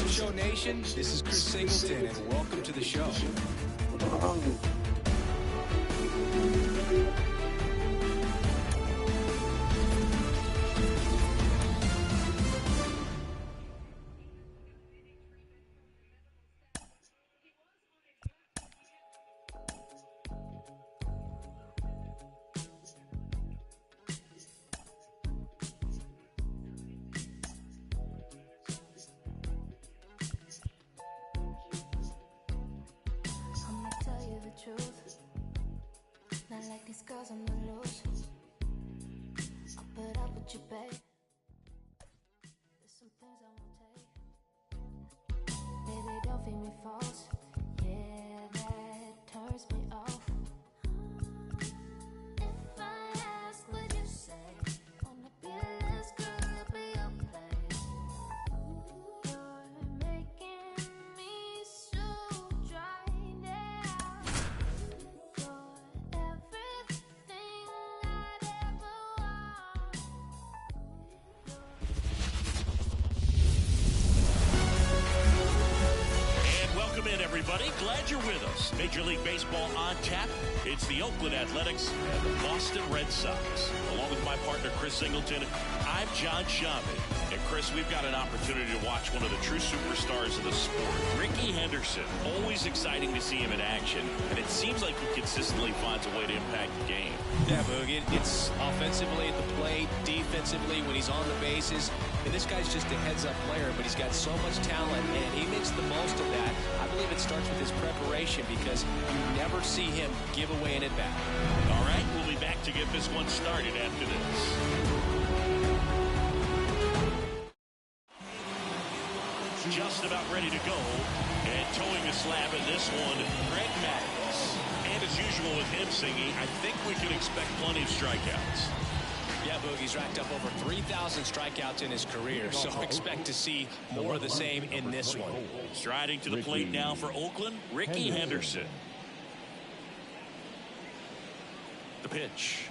Show Nation, this is Chris Singleton, and welcome to the show. Not like these girls on the loose. I'll put up with you, babe. There's some things I won't take. Baby, don't feed me false. Yeah, that turns me off. If I ask, would you say? Wanna be less girl, be your play. You're making me so dry now. Everybody, glad you're with us. Major League Baseball on tap. It's the Oakland Athletics and the Boston Red Sox. Along with my partner, Chris Singleton, I'm John Shammy. And Chris, we've got an opportunity to watch one of the true superstars of the sport, Rickey Henderson. Always exciting to see him in action, and it seems like he consistently finds a way to impact the game. Yeah, Boog, it's offensively at the plate, defensively when he's on the bases. And this guy's just a heads-up player, but he's got so much talent, and he makes the most of that. I believe it starts with his preparation because you never see him give away an at-bat. All right, we'll be back to get this one started after this. Just about ready to go, and towing the slab in this one, Greg Maddux. And as usual with him singing, I think we can expect plenty of strikeouts. Yeah, Boogie's racked up over 3,000 strikeouts in his career, so expect to see more of the same in this one. Striding to the plate now for Oakland, Rickey Henderson. The pitch.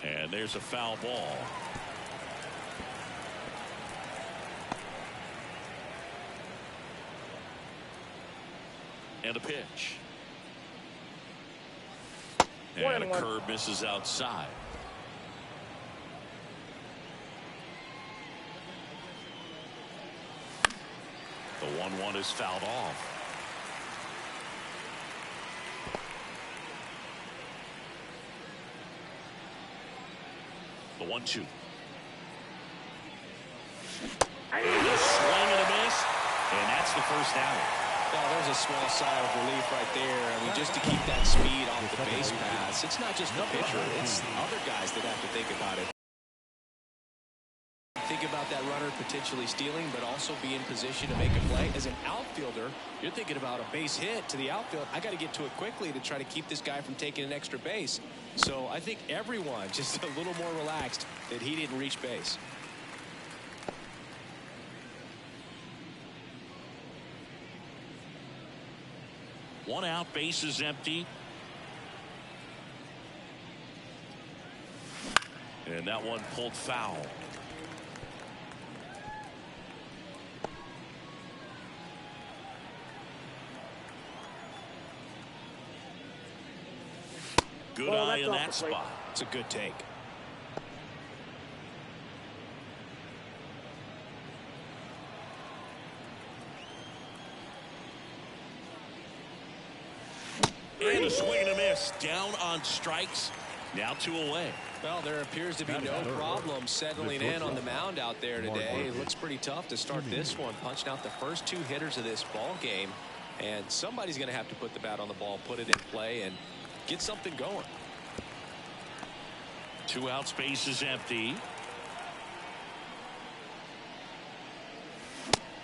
And there's a foul ball. And a pitch. And a curve misses outside. The 1-1 is fouled off. The 1-2. And a swing and a miss. And that's the first out. Well, there's a small sigh of relief right there. I mean, just to keep that speed off the base paths. It's not just the pitcher. It's other guys that have to think about it. Think about that runner potentially stealing, but also be in position to make a play. As an outfielder, you're thinking about a base hit to the outfield. I got to get to it quickly to try to keep this guy from taking an extra base. So I think everyone just a little more relaxed that he didn't reach base. One out, base is empty. And that one pulled foul. Good eye in that spot. It's a good take. And a swing and a miss. Down on strikes. Now 2 away. Well, there appears to be no problem settling in on the mound out there today. It looks pretty tough to start this one. Punching out the first 2 hitters of this ball game. And somebody's going to have to put the bat on the ball, put it in play, and get something going. 2 outs, base is empty.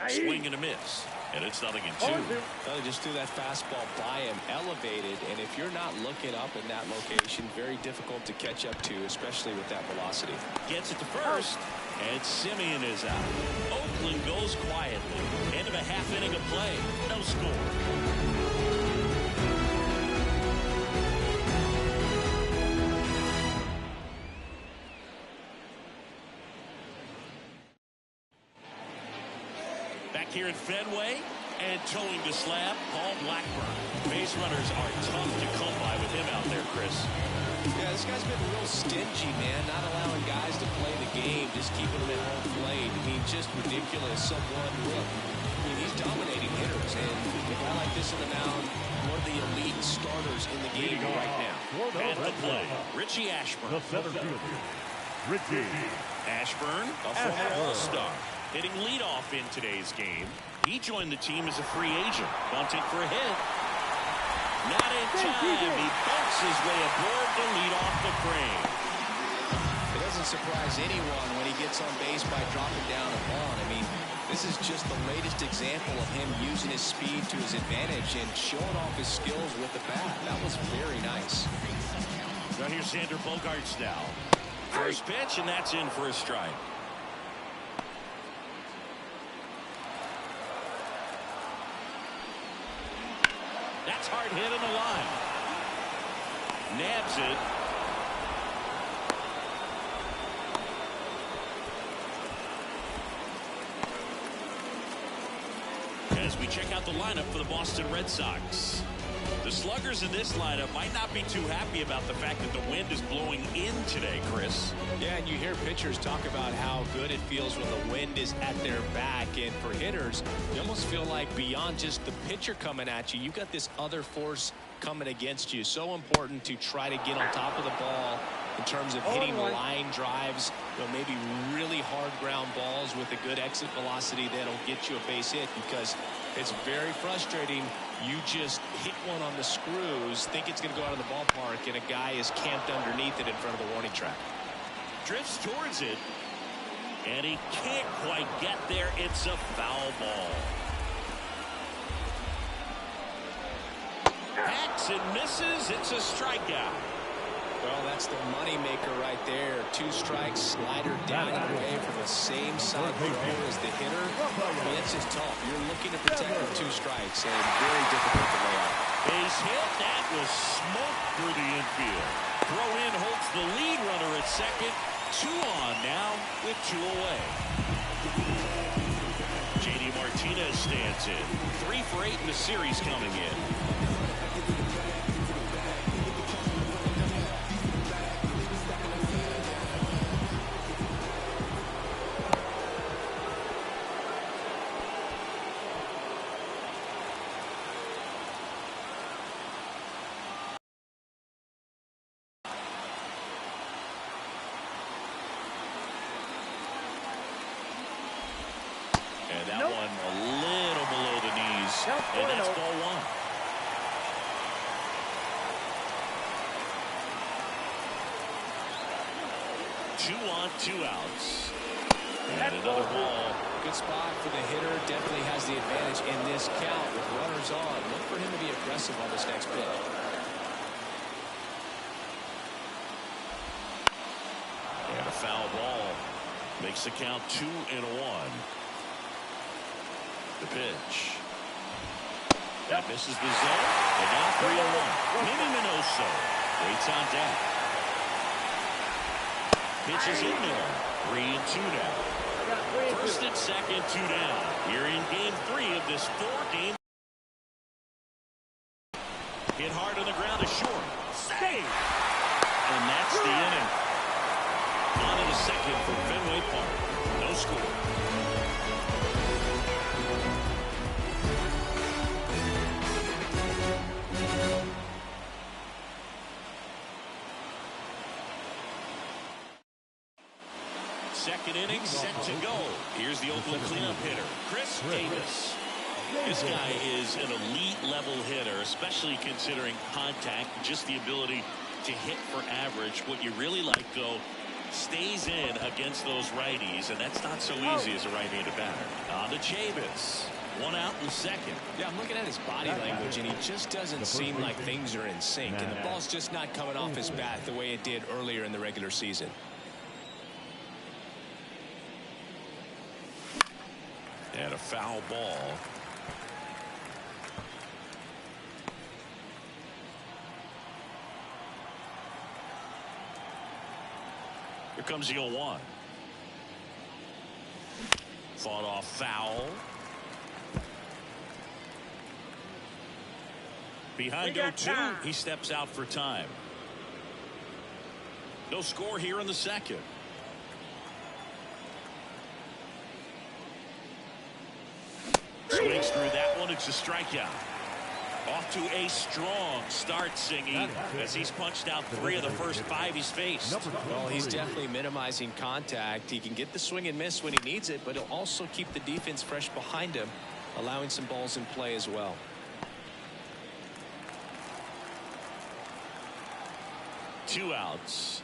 Swing and a miss. And it's 0-2. Well, they just threw that fastball by him, elevated, and if you're not looking up in that location, very difficult to catch up to, especially with that velocity. Gets it to first, and Simeon is out. Oakland goes quietly. End of a half inning of play. No score. here at Fenway. And towing the slab, Paul Blackburn. Base runners are tough to come by with him out there, Chris. Yeah, this guy's been real stingy, man. Not allowing guys to play the game, just keeping them at home plate. I mean, just ridiculous. Someone, look, I mean, he's dominating hitters. And a guy like this in the mound, one of the elite starters in the game right now. At the play, Richie Ashburn. The center fielder, Richie Ashburn, a former All-Star, hitting leadoff in today's game. He joined the team as a free agent, bunting for a hit. Not in time. He bumps his way aboard to lead off the frame. It doesn't surprise anyone when he gets on base by dropping down a ball. I mean, this is just the latest example of him using his speed to his advantage and showing off his skills with the bat. That was very nice. Now here's Xander Bogaerts now. First pitch, and that's in for a strike. That's hard hit in the line. Nabs it. As we check out the lineup for the Boston Red Sox. The sluggers in this lineup might not be too happy about the fact that the wind is blowing in today, Chris. Yeah, and you hear pitchers talk about how good it feels when the wind is at their back. And for hitters, you almost feel like beyond just the pitcher coming at you, you've got this other force coming against you. So important to try to get on top of the ball in terms of hitting line drives, maybe really hard ground balls with a good exit velocity that'll get you a base hit, because it's very frustrating. You just hit one on the screws, think it's going to go out of the ballpark, and a guy is camped underneath it in front of the warning track. Drifts towards it, and he can't quite get there. It's a foul ball. Hacks and misses. It's a strikeout. Well, that's the money maker right there. 2 strikes, slider down and away from the same side throw as the hitter. I mean, it's just tough. You're looking to protect with 2 strikes, and very difficult to lay out. Base hit. That was smoke through the infield. Throw in holds the lead runner at second. 2 on now with 2 away. J.D. Martinez stands in. 3 for 8 in the series coming in. And that one a little below the knees. And that's ball 1. Two on, 2 outs. And another ball. Good spot for the hitter. Definitely has the advantage in this count with runners on. Look for him to be aggressive on this next pitch. And a foul ball. Makes the count 2-1. The pitch. That misses the zone. And now 3-1. Mimi Minoso waits on deck. Pitches in there. 3-2 now. First and second, 2 down. Here in game 3 of this 4-game. Hit hard on the ground to short. Save! And that's the inning. On to the second from Fenway Park. No score. Second inning set to go. Here's the Oakland cleanup hitter, Chris Davis. This guy is an elite level hitter, especially considering contact, just the ability to hit for average. What you really like, though, stays in against those righties, and that's not so easy as a right-handed batter. On to Chavis. 1 out in second. Yeah, I'm looking at his body language, and he just doesn't seem like things are in sync, and the ball's just not coming off his bat the way it did earlier in the regular season. And a foul ball. Here comes the 0-1. Fought off foul. Behind 0-2, he steps out for time. No score here in the second. Swings through that one. It's a strikeout. Off to a strong start, Singy, as he's punched out 3 of the first 5 he's faced. Well, he's definitely minimizing contact. He can get the swing and miss when he needs it, but he'll also keep the defense fresh behind him, allowing some balls in play as well. Two outs.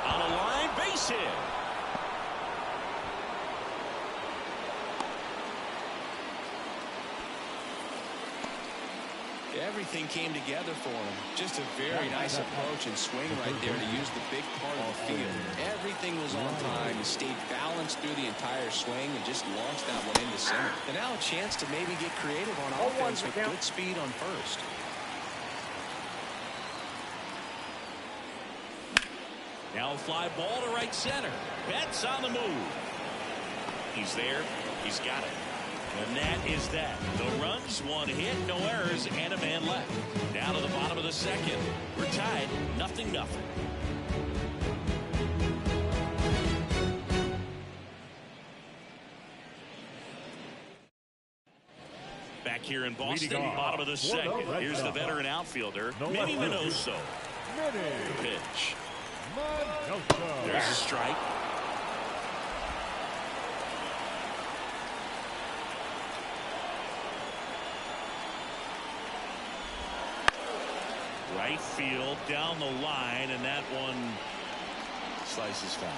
On a line, base hit. Everything came together for him. Just a very nice approach and swing right there to use the big part of the field. Everything was on time. He stayed balanced through the entire swing and just launched that one into center. And now a chance to maybe get creative on offense with good speed on first. Now a fly ball to right center. Betts on the move. He's there. He's got it. And that is that. No runs, 1 hit, no errors, and a man left. Down to the bottom of the second. We're tied, 0-0. Back here in Boston, bottom of the second. Here's the veteran outfielder, Mini Minoso. The pitch. There's a strike. Right field, down the line, and that one slices foul.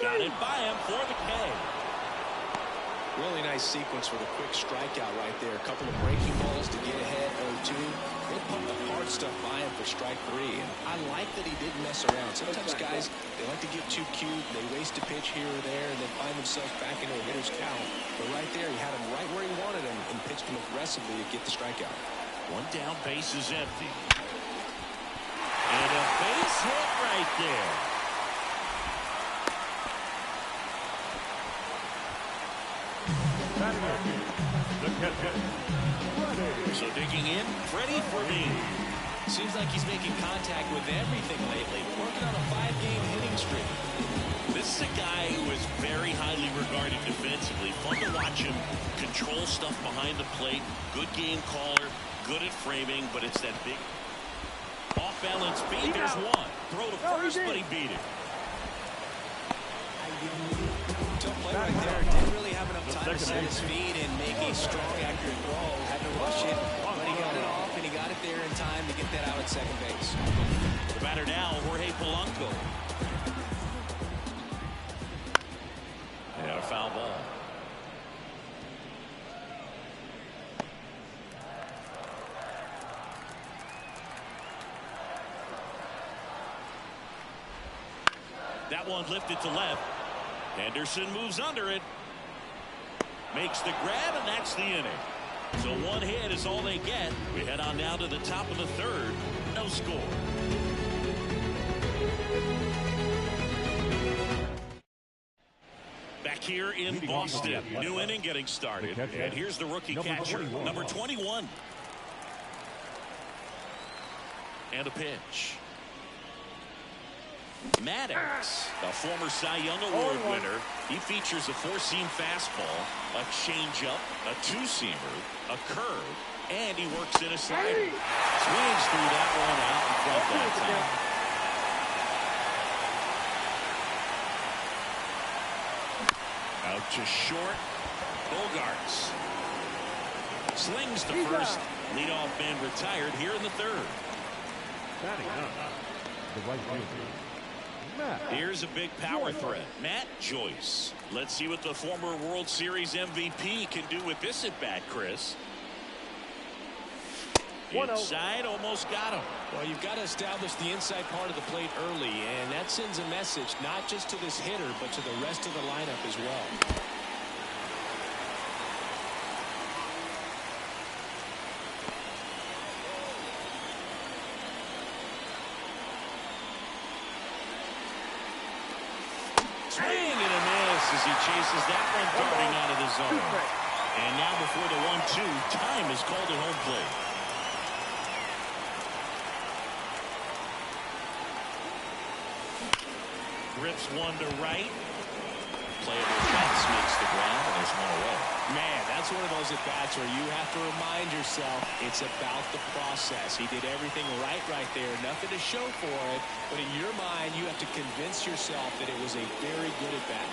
Got it by him for the K. Really nice sequence with a quick strikeout right there. A couple of breaking balls to get ahead 0-2. They put the hard stuff by him for strike 3. And I like that he didn't mess around. Sometimes guys, they like to get too cute. They waste a pitch here or there and then find themselves back into a hitter's count. But right there, he had him right where he wanted him and pitched him aggressively to get the strikeout. One down, base is empty. And a base hit right there. So digging in, Freddie Fermin. Seems like he's making contact with everything lately. Working on a 5-game hitting streak. This is a guy who is very highly regarded defensively. Fun to watch him control stuff behind the plate. Good game caller, good at framing, but it's that big off-balance speed. There's one. Throw to first, but he beat it. Tough play right there. Didn't really have enough time to set his feet and make a strong, accurate throw. Had to rush it, but he got it off, and he got it there in time to get that out at second base. The batter now, Jorge Polanco. And a foul ball. That one lifted to left. Henderson moves under it. Makes the grab, and that's the inning. So 1 hit is all they get. We head on now to the top of the third. No score. Back here in Boston. New inning getting started. And here's the rookie catcher, number 21. And a pitch. Maddox, a former Cy Young Award winner. He features a 4-seam fastball, a changeup, a 2-seamer, a curve, and he works in a slider. Swings through that one out in front that time. Out to short. Bogarts slings to first. Leadoff man retired here in the third. Batting up, the right fielder. Here's a big power threat, Matt Joyce. Let's see what the former World Series MVP can do with this at bat, Chris. Inside, almost got him. Well, you've got to establish the inside part of the plate early, and that sends a message not just to this hitter, but to the rest of the lineup as well. Swing and a miss as he chases that one darting out of the zone. And now before the 1-2, time is called at home plate. Rips one to right. Playable fence makes the ground, and there's one away. Man, that's one of those at-bats where you have to remind yourself it's about the process. He did everything right there. Nothing to show for it. But in your mind, you have to convince yourself that it was a very good at-bat.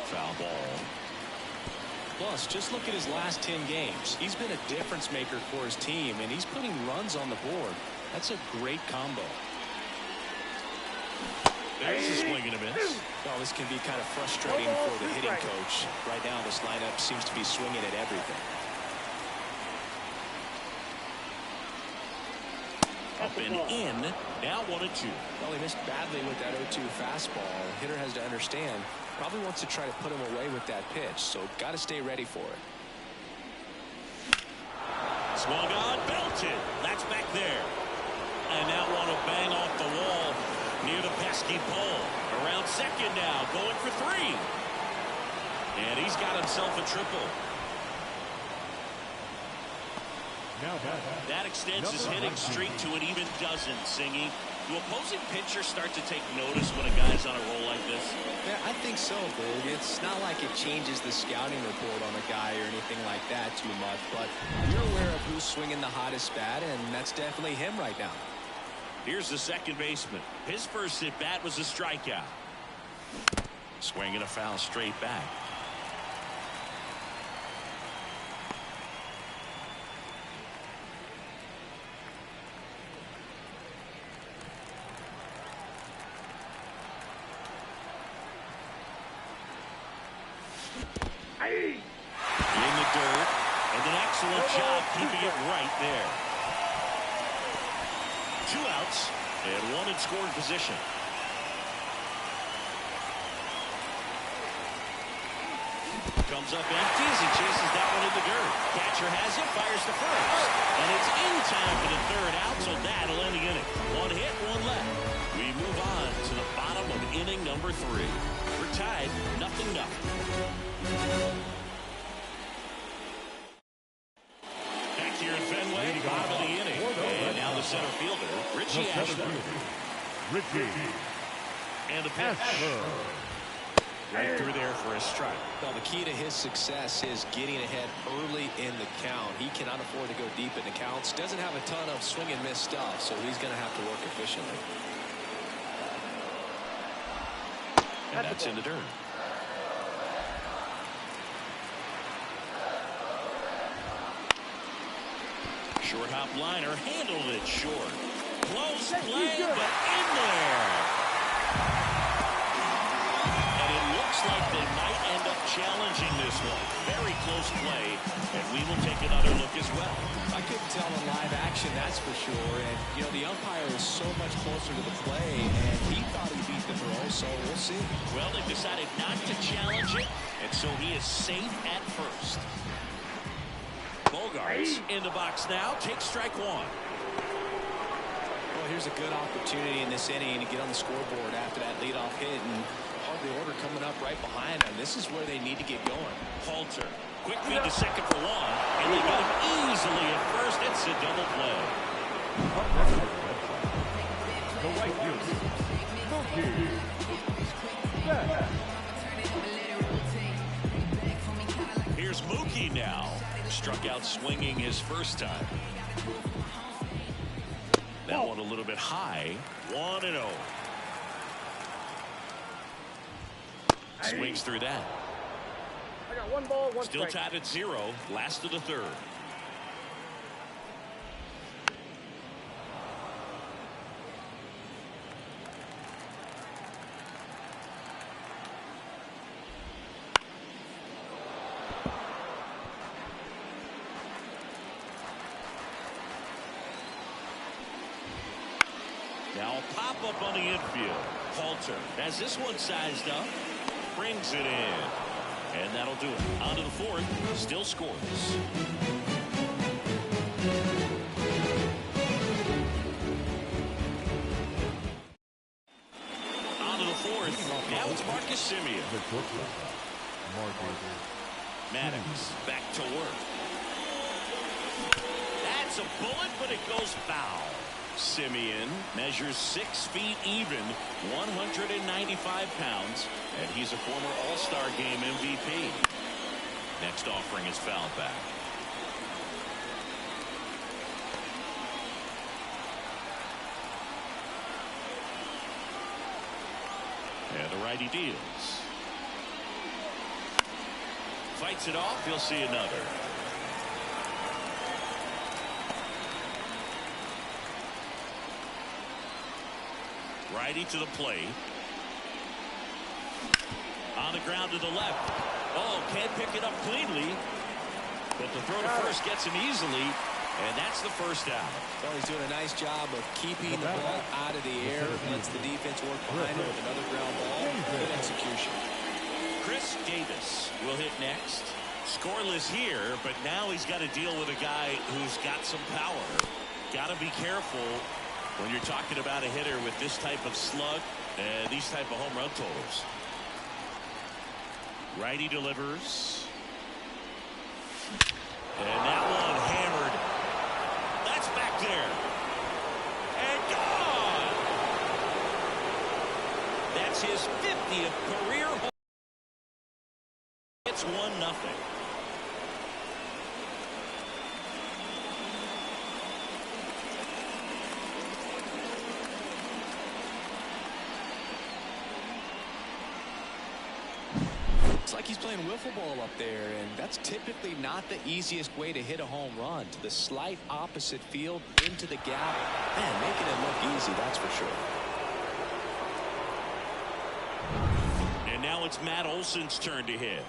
Foul ball. Plus, just look at his last 10 games. He's been a difference maker for his team, and he's putting runs on the board. That's a great combo. There's a swing and a miss. Well, this can be kind of frustrating for the hitting coach. Right now, this lineup seems to be swinging at everything. Up and in. Now 1-2. Well, he missed badly with that 0-2 fastball. The hitter has to understand. Probably wants to try to put him away with that pitch, so got to stay ready for it. Swung on, belted. That's back there. And now want to bang off the wall near the pesky pole. Around second now, going for 3. And he's got himself a triple. That extends his hitting streak to an even dozen, Singy. Do opposing pitchers start to take notice when a guy's on a roll like this? Yeah, I think so, Boog. It's not like it changes the scouting report on a guy or anything like that too much, but you're aware of who's swinging the hottest bat, and that's definitely him right now. Here's the second baseman. His first at-bat was a strikeout. Swinging a foul straight back. In the dirt, and an excellent job keeping it right there. 2 outs and 1 in scoring position. Comes up empty as he chases that one in the dirt. Catcher has it, fires to first, and it's in time for the 3rd out, so that'll end the inning. 1 hit, 1 left. We move on to the bottom of inning number 3. We're tied 0-0. Back here in Fenway, bottom of the inning. And now the center fielder, Richie Ashford. And the pitch. Right through there for a strike. Well, the key to his success is getting ahead early in the count. He cannot afford to go deep in the counts. Doesn't have a ton of swing and miss stuff, so he's going to have to work efficiently. And that's in the dirt. Short hop liner, handled it short. Close play, but in there. And it looks like they might end up challenging this one. Very close play, and we will take another look as well. I couldn't tell in live action, that's for sure. And, you know, the umpire is so much closer to the play, and he thought he beat the throw, so we'll see. Well, they've decided not to challenge it, and so he is safe at first. Bogarts in the box now. Takes strike 1. Well, here's a good opportunity in this inning to get on the scoreboard after that leadoff hit, and the order coming up right behind them. This is where they need to get going. Halter. Quick feed to second for 1, and they get him easily at first. It's a double play. The right field. Here's Mookie now. Struck out swinging his first time. That one a little bit high. 1-0. Swings through that. I got 1 ball, 1 Still strike. tied at 0. Last of the 3rd. Now a pop-up on the infield. Halter has this one sized up. Brings it in. And that'll do it. On to the 4th. Still scoreless. It's Marcus Simeon. The shortstop. Maddox back to work. That's a bullet, but it goes foul. Simeon measures 6 feet even, 195 pounds, and he's a former All-Star Game MVP. Next offering is fouled back. And the righty deals. Fights it off. He'll see another. Righty to the plate. On the ground to the left. Oh, can't pick it up cleanly. But the throw to first gets him easily. And that's the first out. Well, he's doing a nice job of keeping the ball out of the air. Lets the defense work behind it with another ground ball. Good execution. Chris Davis will hit next. Scoreless here, but now he's got to deal with a guy who's got some power. Got to be careful when you're talking about a hitter with this type of slug and these type of home run totals. Righty delivers. And that one hammered. That's back there. And gone. That's his 50th career home. It's 1-0. It's like he's playing wiffle ball up there, and that's typically not the easiest way to hit a home run. To the slight opposite field, into the gap. Man, making it look easy, that's for sure. And now it's Matt Olson's turn to hit.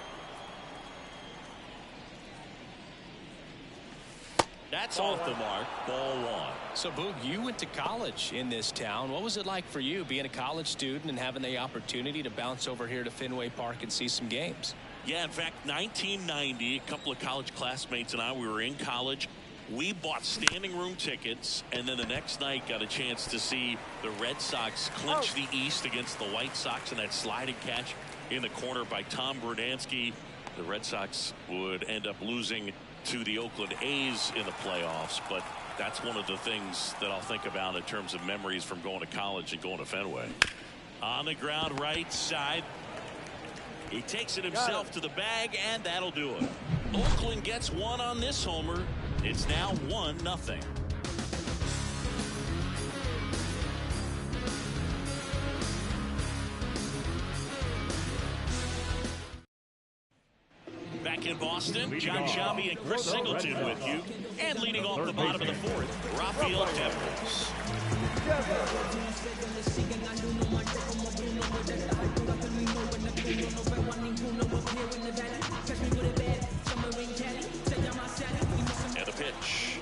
That's off the mark. Ball 1. So, Boog, you went to college in this town. What was it like for you being a college student and having the opportunity to bounce over here to Fenway Park and see some games? Yeah, in fact, 1990, a couple of college classmates and I, we were in college. We bought standing room tickets, and then the next night got a chance to see the Red Sox clinch the East against the White Sox in that sliding catch in the corner by Tom Brudansky. The Red Sox would end up losing to the Oakland A's in the playoffs, but that's one of the things that I'll think about in terms of memories from going to college and going to Fenway. On the ground right side. He takes it himself to the bag, and that'll do it. Oakland gets one on this homer. It's now 1-0. Back in Boston, John Shabby and Chris Singleton with you. And leading off the bottom of the fourth, Rafael Devers. And a pitch.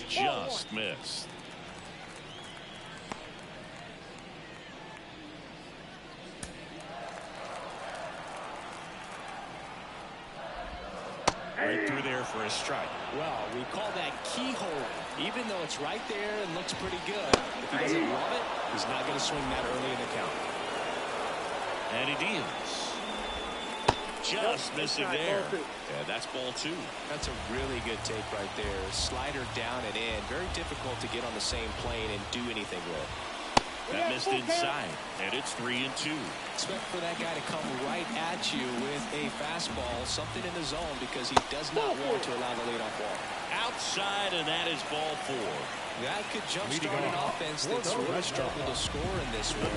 Just missed. Right through there for a strike. Well, we call that keyhole. Even though it's right there and looks pretty good, if he doesn't love it, he's not going to swing that early in the count. And he deals. Just missing there. Yeah, that's ball 2. That's a really good take right there. Slider down and in. Very difficult to get on the same plane and do anything with. That missed inside, and it's 3-2. Expect for that guy to come right at you with a fastball, something in the zone, because he does not want to allow the leadoff walk. Outside, and that is ball 4. That could jumpstart an offense that's really struggled to score in this one.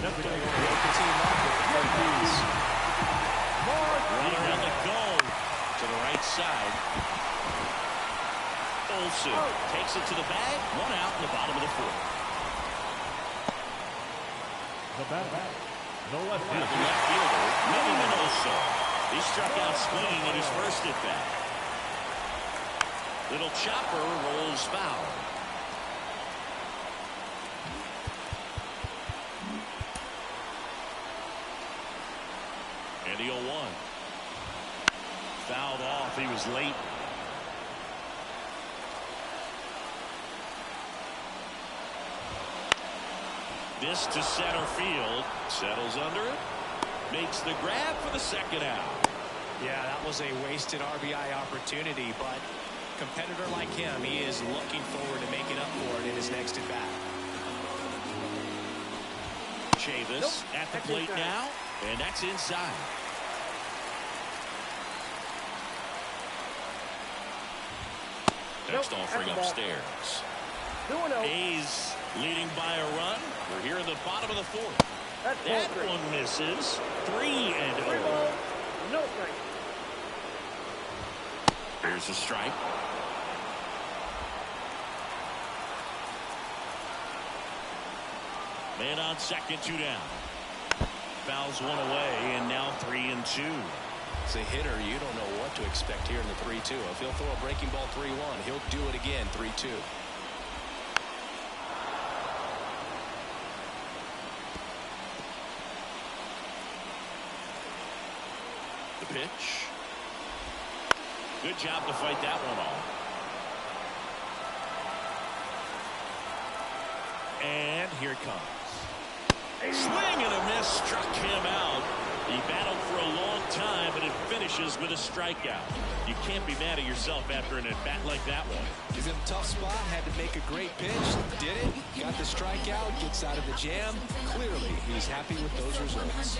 Runner on the go to the right side. Olsen takes it to the bag. 1 out in the bottom of the 4th. The batter, the left The left fielder, Willie Minoso. He struck out swinging in his first at bat. Little chopper rolls foul. And the 0-1. Fouled off. He was late. This to center field. Settles under it. makes the grab for the second out. Yeah, that was a wasted RBI opportunity, but a competitor like him, he is looking forward to making up for it in his next at bat. Chavis at the plate now, and that's inside. Next offering upstairs. 2-0. A's leading by a run. We're here in the bottom of the fourth. That one misses. 3-0. 3 balls, no strike. Here's a strike. Man on second, 2 down. Fouls one away, and now 3-2. As a hitter, you don't know what to expect here in the 3-2. If he'll throw a breaking ball 3-1, he'll do it again 3-2. The pitch. Good job to fight that one off. And here it comes. Swing and a miss, struck him out. He battled for a long time, but it finishes with a strikeout. You can't be mad at yourself after an at-bat like that one. He's in a tough spot, had to make a great pitch, did it, got the strikeout, gets out of the jam. Clearly, he's happy with those results.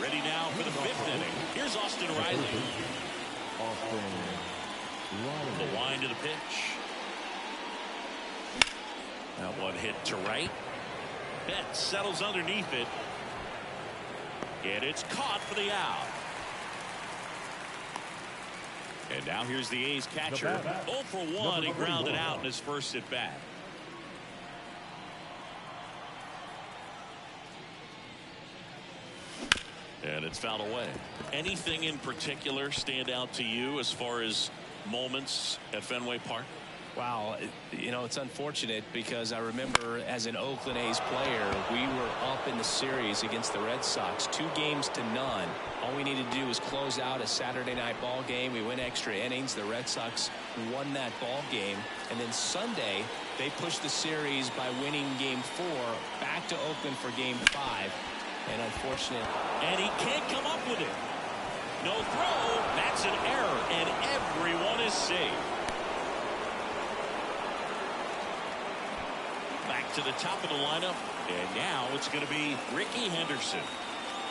Ready now for the 5th inning. Here's Austin Riley. The wind of the pitch. That one hit to right. Betts settles underneath it. And it's caught for the out. And now here's the A's catcher. 0 for 1. He grounded out in his first at bat. And it's fouled away. Anything in particular stand out to you as far as moments at Fenway Park? Wow, you know, it's unfortunate because I remember as an Oakland A's player, we were up in the series against the Red Sox, 2-0. All we needed to do was close out a Saturday night ball game. We went extra innings. The Red Sox won that ball game. And then Sunday, they pushed the series by winning game 4 back to Oakland for game 5. And unfortunate. And he can't come up with it. No throw. That's an error. And everyone is safe. Back to the top of the lineup. And now it's going to be Ricky Henderson.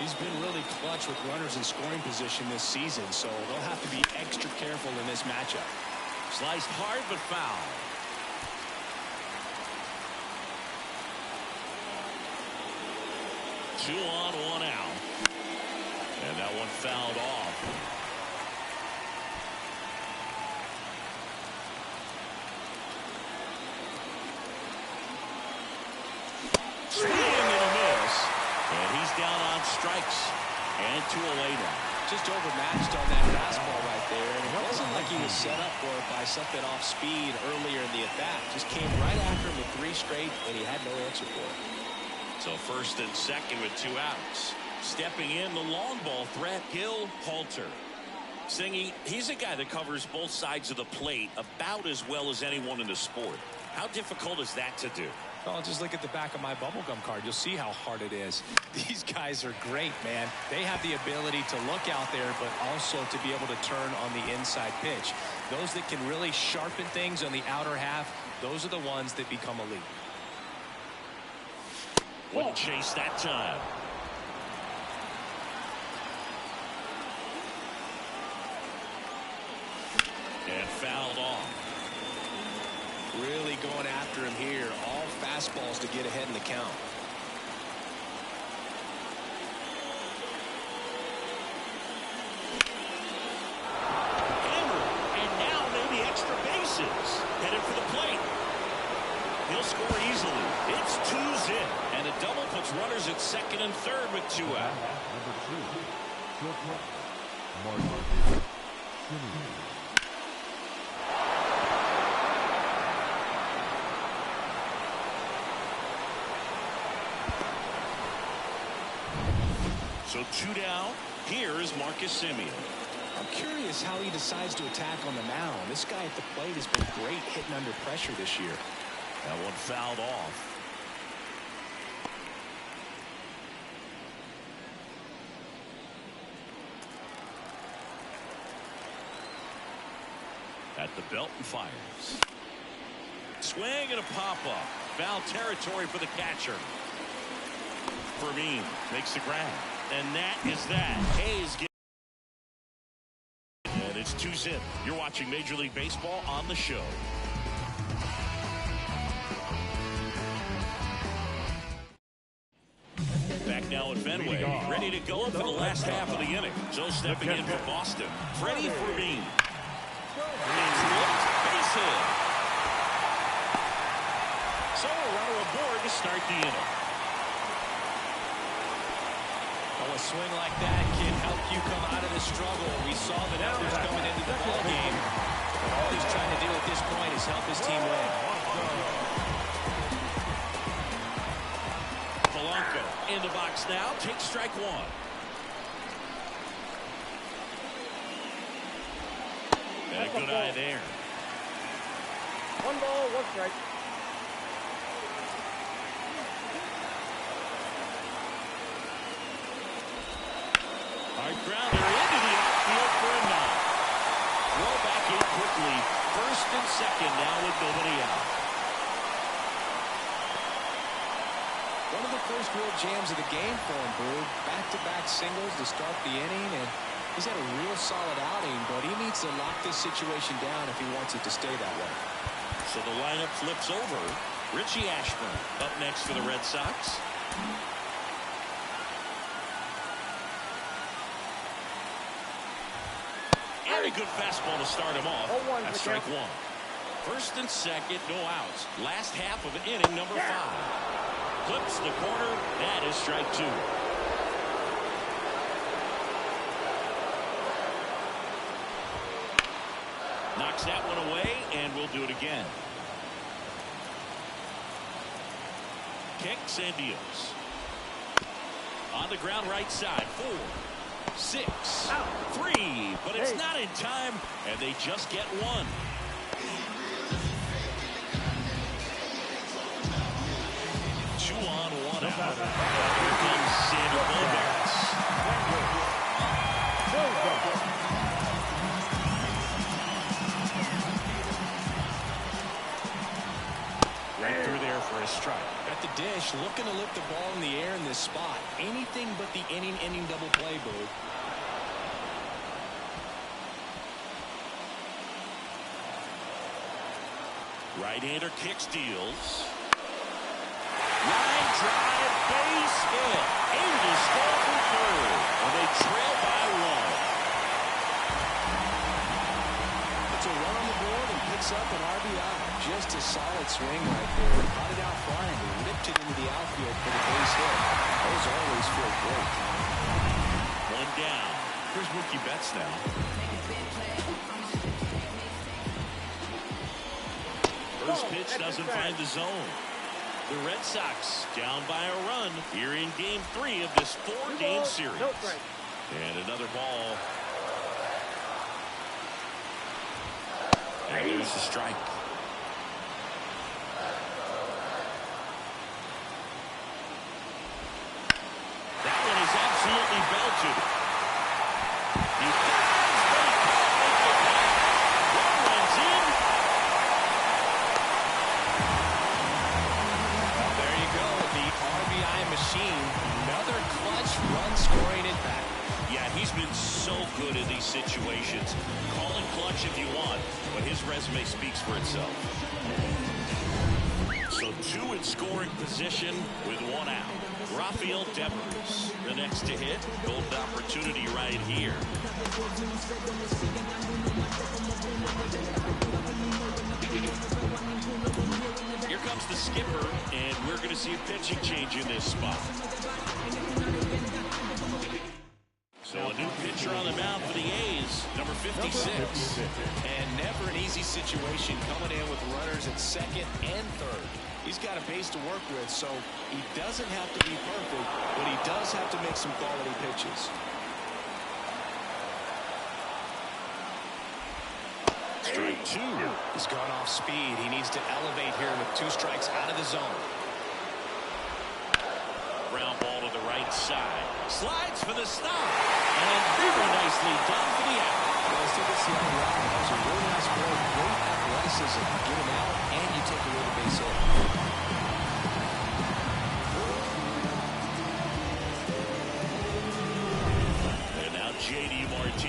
He's been really clutch with runners in scoring position this season, so they'll have to be extra careful in this matchup. Sliced hard but foul. Two on, 1 out. And that one fouled off. Swing and a miss. And he's down on strikes. And 2 away now. Just overmatched on that fastball right there. And it wasn't like he was set up for it by something off speed earlier in the at-bat. Just came right after him with 3 straight, and he had no answer for it. So first and second with 2 outs. Stepping in, the long ball threat, Gil Halter. Singy, he's a guy that covers both sides of the plate about as well as anyone in the sport. How difficult is that to do? Well, just look at the back of my bubblegum card. You'll see how hard it is. These guys are great, man. They have the ability to look out there, but also to be able to turn on the inside pitch. Those that can really sharpen things on the outer half, those are the ones that become elite. Wouldn't chase that time. And fouled off. Really going after him here. All fastballs to get ahead in the count. Hammered. And now maybe extra bases. Headed for the plate. He'll score easily. It's 2's in. And a double puts runners at second and third with 2 out. So 2 down. Here is Marcus Semien. I'm curious how he decides to attack on the mound. This guy at the plate has been great hitting under pressure this year. That one fouled off. At the belt and fires. Swing and a pop-up. Foul territory for the catcher. Fermin makes the grab. And that is that. Hayes gets. And it's 2-zip. You're watching Major League Baseball on the show. Back now at Fenway, ready to go for the last half of the inning. So stepping in for Boston, Freddie Fermin. It's looked, base hit. So a runner aboard to start the inning. Well, a swing like that can help you come out of the struggle. We saw the numbers coming into the ball game. But all he's trying to do at this point is help his team win. Polanco in the box now. Takes strike one. And a good eye there. 1 ball, 1 strike. Hard grounder into the outfield for a knock. Throw back in quickly. First and second now with nobody out. One of the first real jams of the game for him, Boog. Back-to-back singles to start the inning, and he's had a real solid outing, but he needs to lock this situation down if he wants it to stay that way. So the lineup flips over. Richie Ashburn up next for the Red Sox. Very good fastball to start him off. That's strike one. First and second, no outs. Last half of inning number 5. Clips the corner. That is strike 2. Knocks that one away, and we'll do it again. Kicks and deals. On the ground right side. 4, 6, 3, but it's not in time, and they just get one. Two on, one out. Here comes Sandy Bogarts. Right through there for a strike. At the dish, looking to lift the ball in the air in this spot. Anything but the inning double play, Boog. Right-hander kicks, deals. Line drive, base hit. Able to score from third. And they trail by 1. It's a run on the board and picks up an RBI. Just a solid swing right there. Caught it out front and ripped it into the outfield for the base hit. Those always feel great. One down. Here's Mookie Betts now. First pitch doesn't find the zone. The Red Sox down by a run here in game 3 of this 4-game series. And another ball. And there's the strike. That one is absolutely belted. He dives, but he can't make it back. One runs in. There you go, the RBI machine. Another clutch run scoring it back. Yeah, he's been so good in these situations. Call it clutch if you want, but his resume speaks for itself. So 2 in scoring position with 1 out. Rafael Devers, the next to hit. Golden opportunity right here. Here comes the skipper, and we're going to see a pitching change in this spot. So a new pitcher on the mound for the A's, number 56. And never an easy situation coming in with runners at second and third. He's got a base to work with, so he doesn't have to be perfect, but he does have to make some quality pitches. Strike 2. He's gone off speed. He needs to elevate here with 2 strikes out of the zone. Ground ball to the right side. Slides for the stop. And very nicely done for the out. Well, let's take a see on the out. That was a really nice play.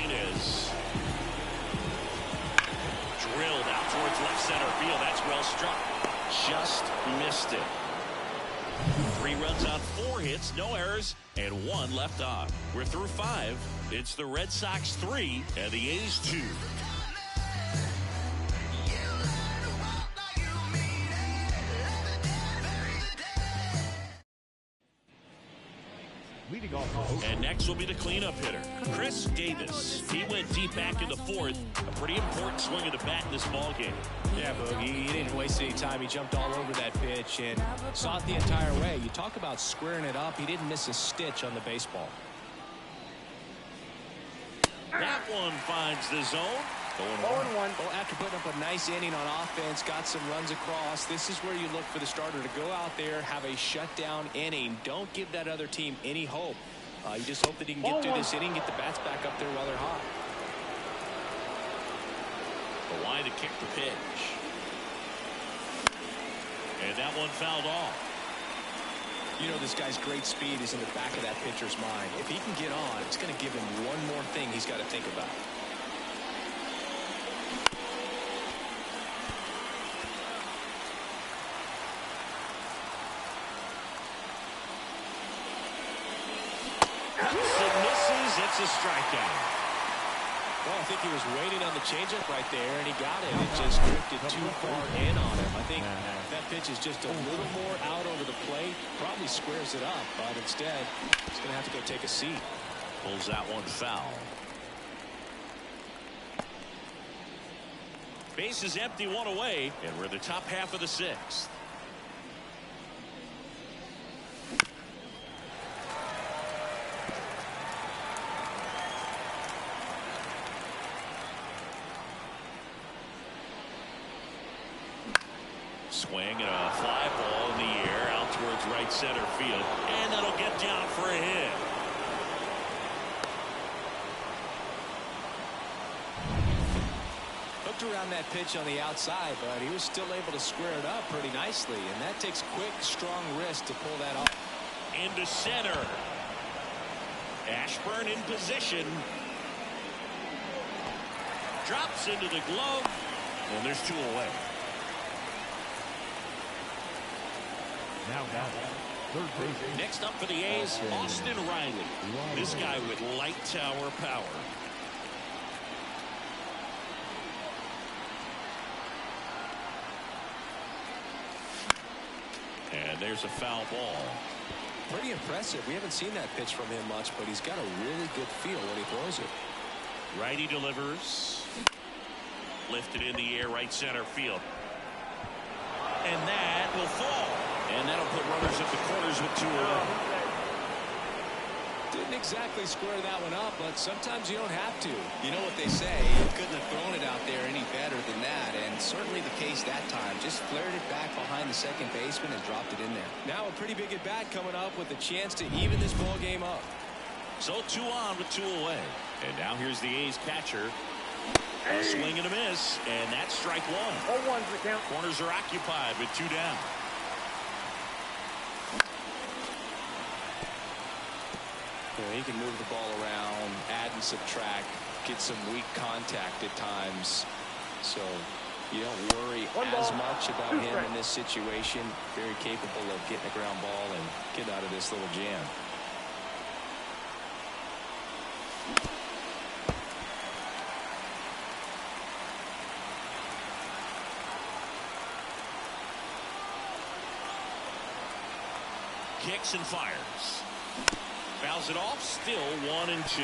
Martinez. Drilled out towards left center field. That's well struck. Just missed it. 3 runs on 4 hits, no errors, and 1 left on. We're through 5. It's the Red Sox 3 and the A's 2. Leading off the Oakland. And next will be the cleanup hitter, Chris Davis. He went deep back in the 4th. A pretty important swing of the bat in this ball game. Yeah, Boogie, he didn't waste any time. He jumped all over that pitch and saw it the entire way. You talk about squaring it up. He didn't miss a stitch on the baseball. That one finds the zone. 0-1. Well, after putting up a nice inning on offense, got some runs across, this is where you look for the starter to go out there, have a shutdown inning. Don't give that other team any hope. You just hope that he can get through this inning, get the bats back up there while they're hot. Why to kick the pitch. And that one fouled off. You know, this guy's great speed is in the back of that pitcher's mind. If he can get on, it's going to give him one more thing he's got to think about. Misses. It's a strikeout. Well, I think he was waiting on the changeup right there, and he got it. It just drifted too far in on him. I think that pitch is just a little more out over the plate. Probably squares it up, but instead, he's going to have to go take a seat. Pulls that one foul. Base is empty, 1 away, and we're in the top half of the 6th. Swing and a fly ball in the air out towards right center field, and that'll get down for a hit. Hooked around that pitch on the outside, but he was still able to square it up pretty nicely, and that takes quick, strong wrist to pull that off. Into center. Ashburn in position. Drops into the glove, and there's 2 away. Now batting, third base. Next up for the A's, Austin Riley. This guy with light tower power. And there's a foul ball. Pretty impressive. We haven't seen that pitch from him much, but he's got a really good feel when he throws it. Righty delivers. Lifted in the air, right center field. And that will fall. And that'll put runners at the corners with 2 away. Didn't exactly square that one up, but sometimes you don't have to. You know what they say, you couldn't have thrown it out there any better than that, and certainly the case that time. Just flared it back behind the second baseman and dropped it in there. Now a pretty big at bat coming up with a chance to even this ball game up. So 2 on with 2 away. And now here's the A's catcher. A swing and a miss, and that's strike 1. 0-1's the count. Corners are occupied with 2 down. You know, he can move the ball around, add and subtract, get some weak contact at times. So you don't worry as much about him in this situation. Very capable of getting a ground ball and getting out of this little jam. Kicks and fires. Fouls it off, still 1-2.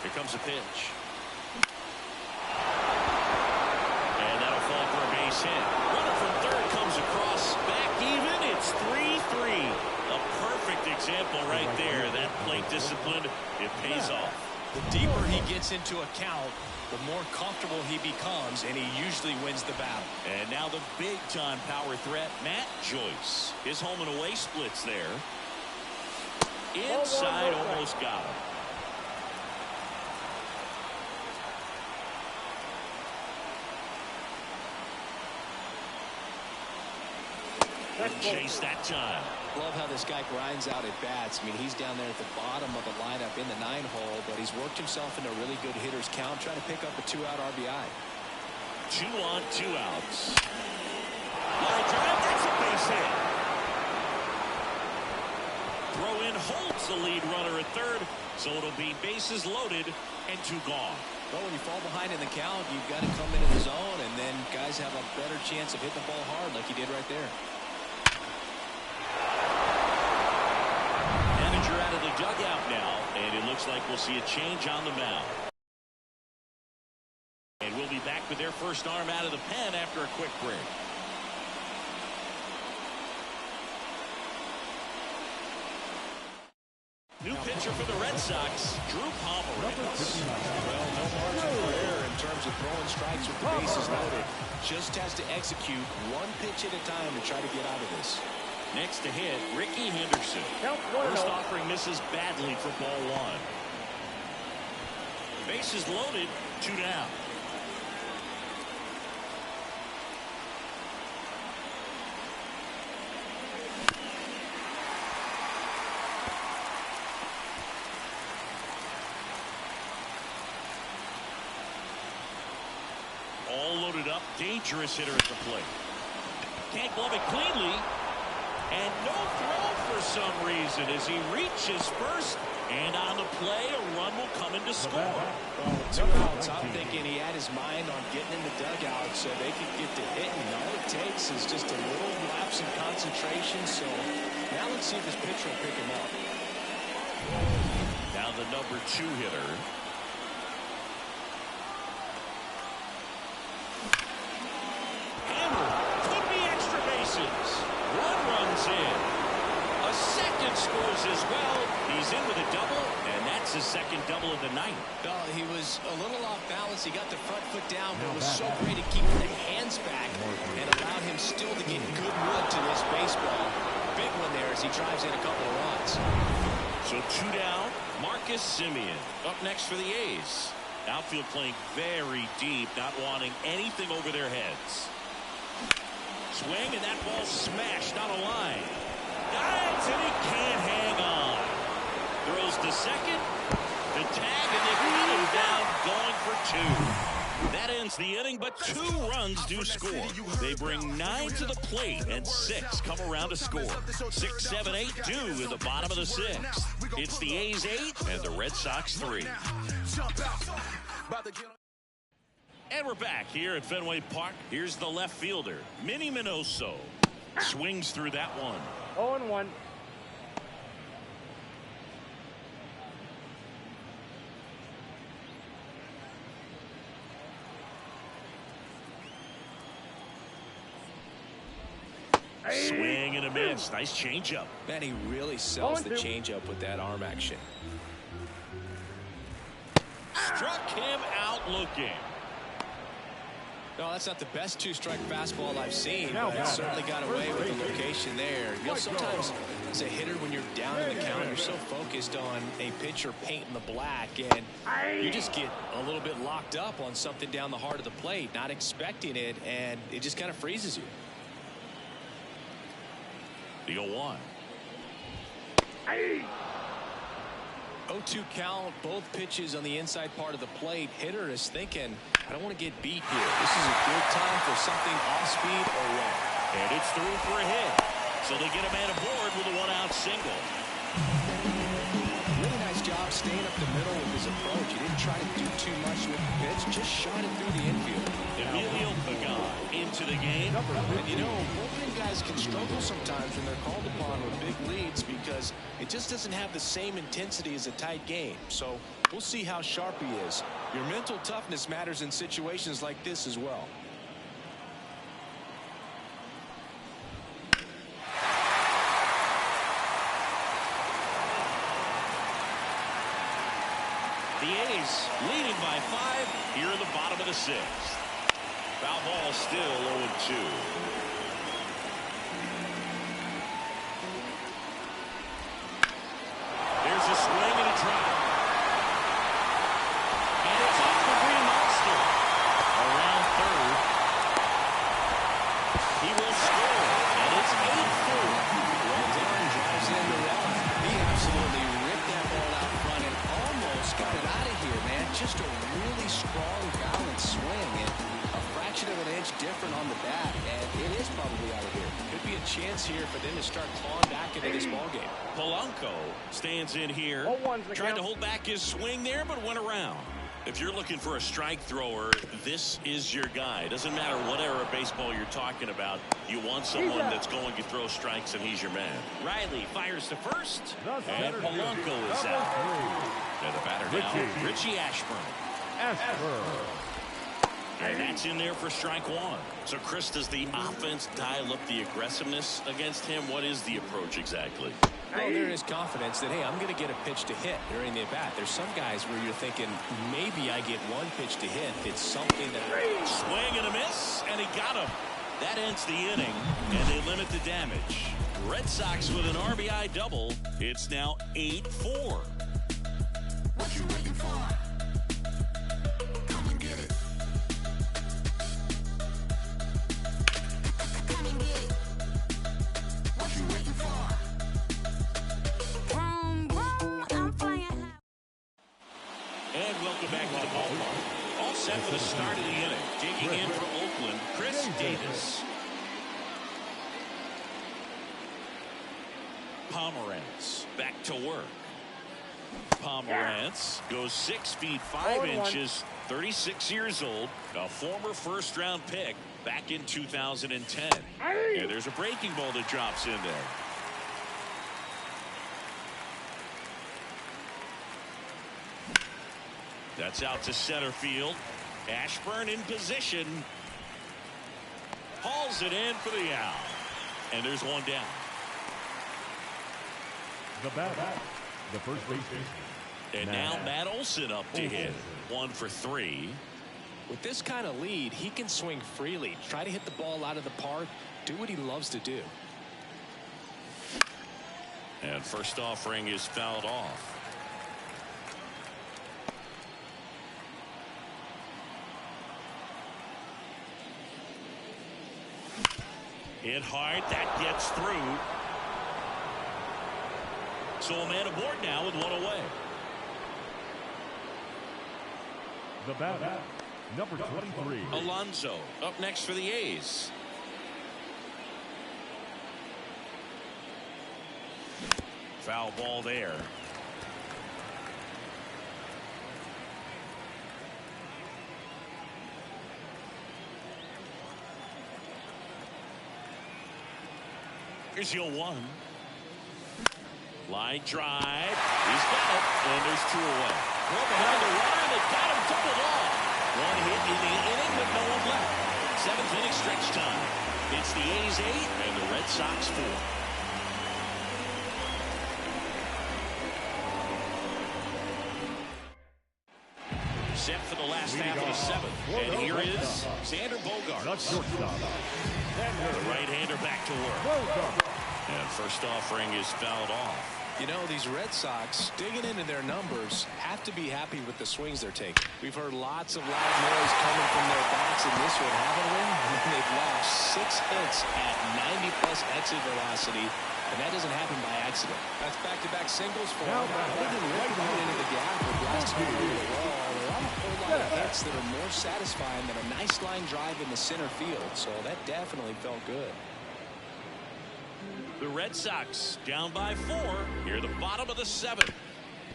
Here comes a pitch. And that'll fall for a base hit. Runner from third comes across, back even. It's 3-3. A perfect example right there. That plate discipline, it pays off. The deeper he gets into a count, the more comfortable he becomes, and he usually wins the battle. And now the big-time power threat, Matt Joyce. His home and away splits there. Inside, almost got him. Wouldn't chase that time. Love how this guy grinds out at bats. I mean, he's down there at the bottom of the lineup in the 9-hole, but he's worked himself into a really good hitter's count, trying to pick up a 2-out RBI. 2 on, 2 outs. Line drive, that's a base hit. Throw in holds the lead runner at third, so it'll be bases loaded and 2 gone. Well, when you fall behind in the count, you've got to come into the zone, and then guys have a better chance of hitting the ball hard like he did right there. Manager out of the dugout now, and it looks like we'll see a change on the mound. And we'll be back with their first arm out of the pen after a quick break. New pitcher for the Red Sox, Drew Pomeranz. Well, no margin for error in terms of throwing strikes with the bases loaded. Just has to execute one pitch at a time to try to get out of this. Next to hit, Ricky Henderson. First offering misses badly for ball 1. Bases loaded, 2 down. All loaded up, dangerous hitter at the plate. Can't glove it cleanly. And no throw for some reason as he reaches first. And on the play, a run will come in to score. Well, 2 outs, I'm thinking he had his mind on getting in the dugout so they could get to hitting. All it takes is just a little lapse in concentration. So now let's see if his pitcher will pick him up. Now the number 2 hitter. Could be extra bases. 1 runs in. A second scores as well. He's in with a double, and that's his second double of the night. He was a little off balance. He got the front foot down, but it was so great at keeping the hands back and allowed him still to get good wood to this baseball. Big one there as he drives in a couple of runs. So 2 down. Marcus Semien up next for the A's. Outfield playing very deep, not wanting anything over their heads. Swing, and that ball smashed on a line. Dives, and he can't hang on. Throws to second. The tag, and they got him down, going for 2. That ends the inning, but 2 runs do score. They bring 9 to the plate, and 6 come around to score. 6, 7, 8 do in the bottom of the 6th. It's the A's 8 and the Red Sox 3. And we're back here at Fenway Park. Here's the left fielder, Minnie Minoso. Swings through that one. 0-1. Swing and a miss. Nice changeup. Man, he really sells the changeup with that arm action. Struck him out looking. No, that's not the best 2-strike fastball I've seen, but it certainly got away with the location there. You know, sometimes as a hitter, when you're down in the count, you're so focused on a pitcher painting the black, and you just get a little bit locked up on something down the heart of the plate, not expecting it, and it just kind of freezes you. The 0-1. 0-2 count, both pitches on the inside part of the plate. Hitter is thinking, I don't want to get beat here. This is a good time for something off speed or wrong. And it's through for a hit. So they get a man aboard with a 1-out single. Really nice job staying up the middle with his approach. He didn't try to do too much with the pitch, just shot it through the infield. Emilio Pagan into the game. And you know, bullpen guys can struggle sometimes when they're called upon with big leads because it just doesn't have the same intensity as a tight game. So we'll see how sharp he is. Your mental toughness matters in situations like this as well. The A's leading by 5 here in the bottom of the 6th. Foul ball still 0-2. There's a swing and a drop. And it's off the Green Monster. Around third. He will score. And it's 8 absolutely ripped that ball out front and almost got it out of here, man. Just a really strong, balanced swing, and a fraction of an inch different on the bat, and it is probably out of here. Could be a chance here for them to start clawing back into this ballgame. Polanco stands in here, 0-1's the tried to count. hold back his swing there, but went around. If you're looking for a strike thrower, this is your guy. Doesn't matter what era of baseball you're talking about. You want someone that's going to throw strikes, and he's your man. Riley fires to first, and Polanco is out. And the batter now, Richie Ashburn. And that's in there for strike one. So, Chris, does the offense dial up the aggressiveness against him? What is the approach exactly? Well, there is confidence that, hey, I'm going to get a pitch to hit during the at-bat. There's some guys where you're thinking, maybe I get one pitch to hit. It's something that... Swing and a miss, and he got him. That ends the inning, and they limit the damage. Red Sox with an RBI double. It's now 8-4. What you waiting for? Come and get it. Come and get it. What you waiting for? Vroom, vroom, I'm flying high. And welcome back to the ballpark. All set for the start of the inning. Digging in for Oakland, Chris Davis. Pomerantz back to work. Pomerantz goes 6 feet 5 inches, 36 years old, a former first-round pick back in 2010. And there's a breaking ball that drops in there. That's out to center field. Ashburn in position. Hauls it in for the out. And there's one down. The batter, the first baseman. And now Matt Olson up to hit. 1 for 3. With this kind of lead, he can swing freely, try to hit the ball out of the park, do what he loves to do. And first offering is fouled off. Hit hard, that gets through. So a man aboard now with one away. The batter, number 23. Alonso up next for the A's. Foul ball there. Here's your 1. Line drive. He's got it. And there's 2 away. Well, behind the runner, they got him doubled off. 1 hit in the inning, but no one left. 7th inning stretch time. It's the A's 8 and the Red Sox 4. Set for the last half of the 7th. And here is Xander Bogaerts. The right-hander back to work. And first offering is fouled off. You know, these Red Sox, digging into their numbers, have to be happy with the swings they're taking. We've heard lots of loud noise coming from their bats in this one, haven't we? They've lost 6 hits at 90-plus exit velocity, and that doesn't happen by accident. That's back-to-back singles for them. Other than ripping it into the gap with last time over the wall, there aren't a whole lot of hits that are more satisfying than a nice line drive in the center field, so that definitely felt good. The Red Sox down by 4 near the bottom of the 7th.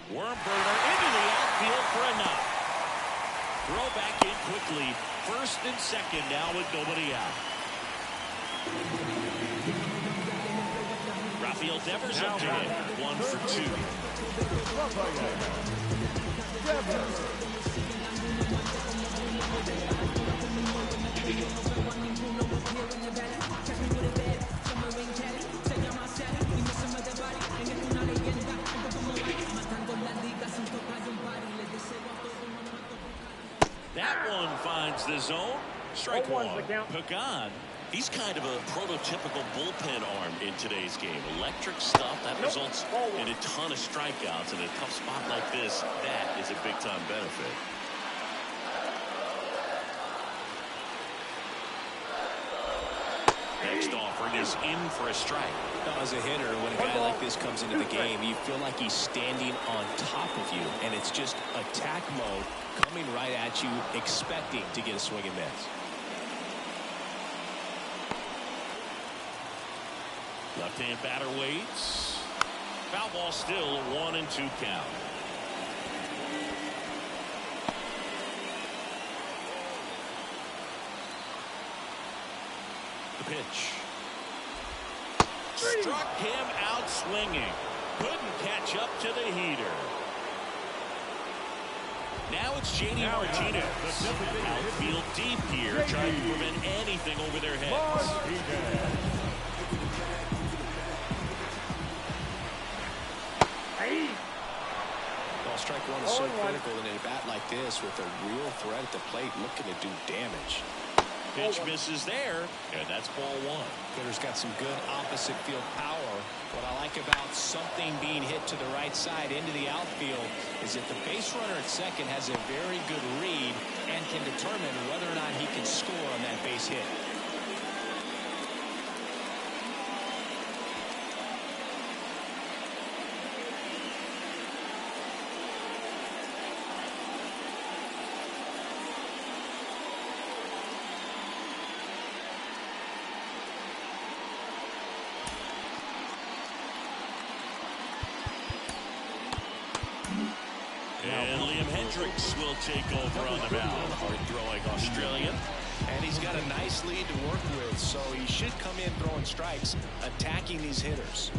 Wormburner into the outfield for a knock. Throw back in quickly. First and second now with nobody out. Rafael Devers up to hit. 1 for 2. That one finds the zone. Strike 1. Pagan, he's kind of a prototypical bullpen arm in today's game. Electric stuff that results in a ton of strikeouts. In a tough spot like this, that is a big-time benefit. Next offering offering is in for a strike. As a hitter, when a guy like this comes into the game, you feel like he's standing on top of you, and it's just attack mode coming right at you, expecting to get a swing and miss. Left-hand batter waits. Foul ball still, 1-2 count. The pitch. Struck him out swinging. Couldn't catch up to the heater. Now it's JD Martinez. Outfield deep here, trying to prevent anything over their heads. Well, strike one is so critical in a bat like this with a real threat at the plate looking to do damage. Pitch misses there, and that's ball one. Hitter's got some good opposite field power. What I like about something being hit to the right side into the outfield is that the base runner at second has a very good read and can determine whether or not he can score on that base hit. And Liam Hendricks will take over on the mound. Hard-throwing Australian. And he's got a nice lead to work with, so he should come in throwing strikes, attacking these hitters.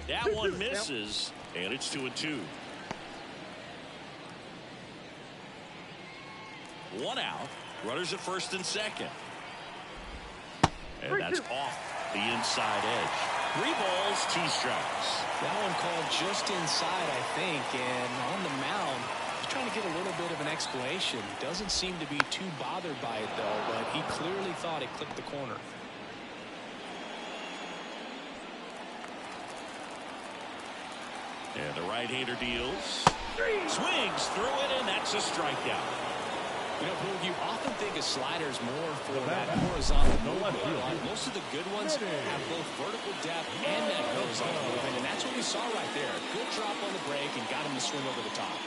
That one misses, and it's 2-2. One out. Runners at first and second. And that's off the inside edge. 3 balls, 2 strikes. That one called just inside, I think, and on the mound, he's trying to get a little bit of an explanation. Doesn't seem to be too bothered by it, though, but he clearly thought it clipped the corner. And the right-hander deals. Swings through it, and that's a strikeout. You know, Boog, you often think of sliders more for that horizontal movement. Most of the good ones have both vertical depth and that horizontal movement, and that's what we saw right there. Good drop on the break and got him to swing over the top.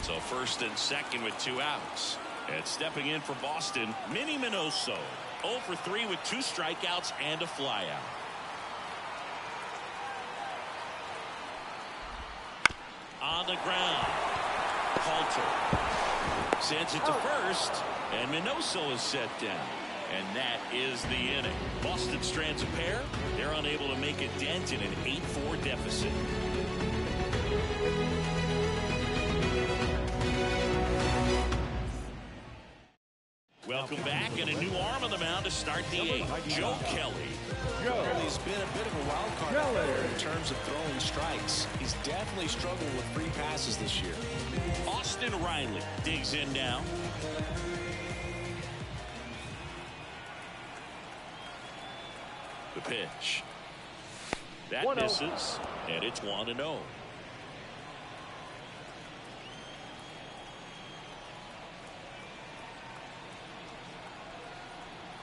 So first and second with 2 outs. And stepping in for Boston, Minnie Minoso. 0 for 3 with 2 strikeouts and a flyout. On the ground. Halter sends it to first, and Minoso is set down. And that is the inning. Boston strands a pair. They're unable to make a dent in an 8-4 deficit. Welcome back, and a new arm on the mound to start the 8th. Joe Kelly. Well, he's been a bit of a wild card out there in terms of throwing strikes. He's definitely struggled with free passes this year. Austin Riley digs in now. The pitch. That misses, and it's 1-0.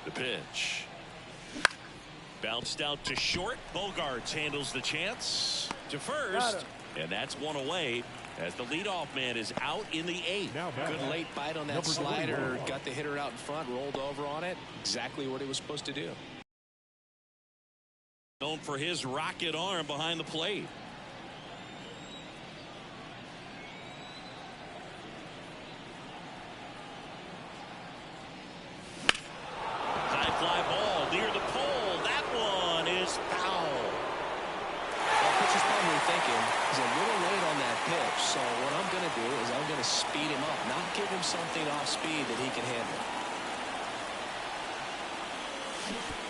The pitch. Bounced out to short. Bogarts handles the chance to first. And that's one away as the leadoff man is out in the 8th. Good late bite on that slider. Got the hitter out in front, rolled over on it. Exactly what he was supposed to do. Known for his rocket arm behind the plate. High fly ball near the pole. That one is foul. Well, pitcher's probably thinking he's a little late on that pitch. So what I'm going to do is I'm going to speed him up, not give him something off speed that he can handle.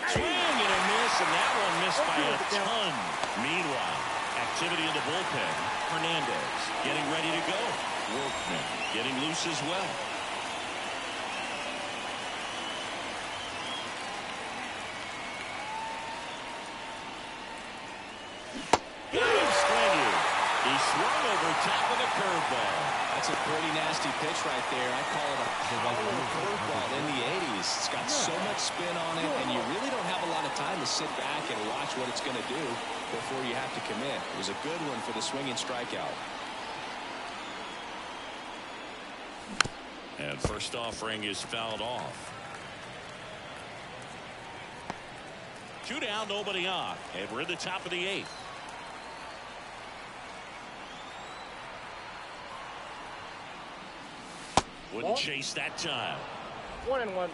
Swing and a miss, and that one missed by a ton. Meanwhile, activity in the bullpen. Hernandez getting ready to go. Workman getting loose as well. Got him swinging. He swung over top of the curveball. That's a pretty nasty pitch right there. I call it a power curveball in the 80s. It's got so much spin on it, and you really don't have a lot of time to sit back and watch what it's going to do before you have to commit. It was a good one for the swinging strikeout. And first offering is fouled off. 2 down, nobody on, and we're in the top of the 8th. Wouldn't chase that time. 1-1.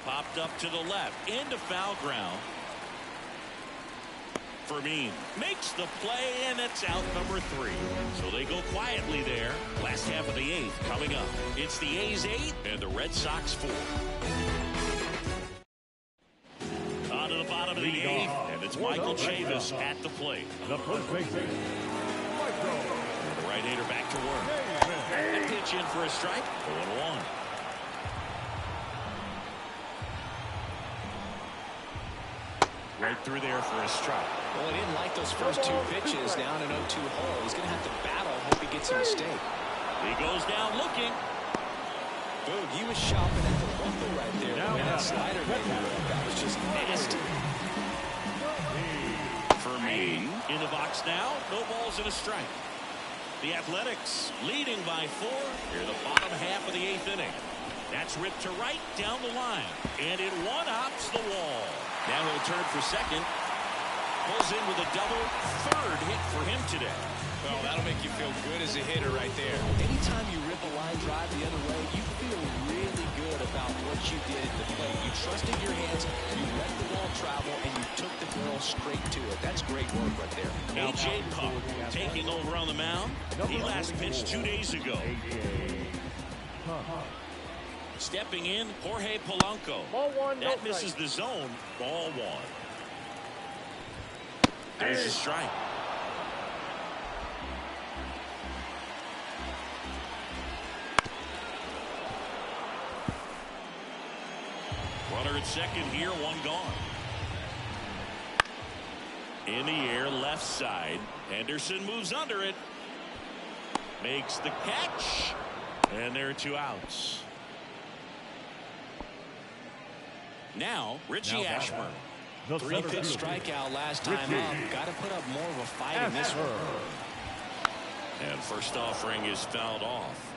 Popped up to the left into foul ground. Fermin makes the play, and it's out number 3. So they go quietly there. Last half of the 8th coming up. It's the A's 8 and the Red Sox 4. On to the bottom of the 8th, and it's Michael Chavis at the plate. The first baseman, The right-hander back to work. A pitch in for a strike. 0-1. Right through there for a strike. Well, he didn't like those first 2 pitches down an 0-2 hole. He's going to have to battle. Hope he gets a mistake. He goes down looking. Boog, he was shopping at the bumper right there. Now That slider made him look. That was just nasty. Fermin in the box now. No balls and a strike. The Athletics leading by 4 here the bottom half of the 8th inning. That's ripped to right down the line, and it one-hops the wall. Now he'll turn for second. Pulls in with a double. 3rd hit for him today. Well, that'll make you feel good as a hitter right there. Anytime you rip a line drive the other way, you feel really good about what you did at the plate. You trusted your hands, you let the ball travel, and you took the barrel straight to it. That's great work right there. A.J. Puck taking over on the mound. He last pitched 2 days ago. Stepping in, Jorge Polanco. Ball 1, no That misses strike. the zone. Ball 1. There's a strike. Runner at second here, 1 gone. In the air, left side. Henderson moves under it. Makes the catch. And there are 2 outs. Now, Richie Ashburn. the 3-pitch strikeout last time up. Got to put up more of a fight in this one. And first offering is fouled off.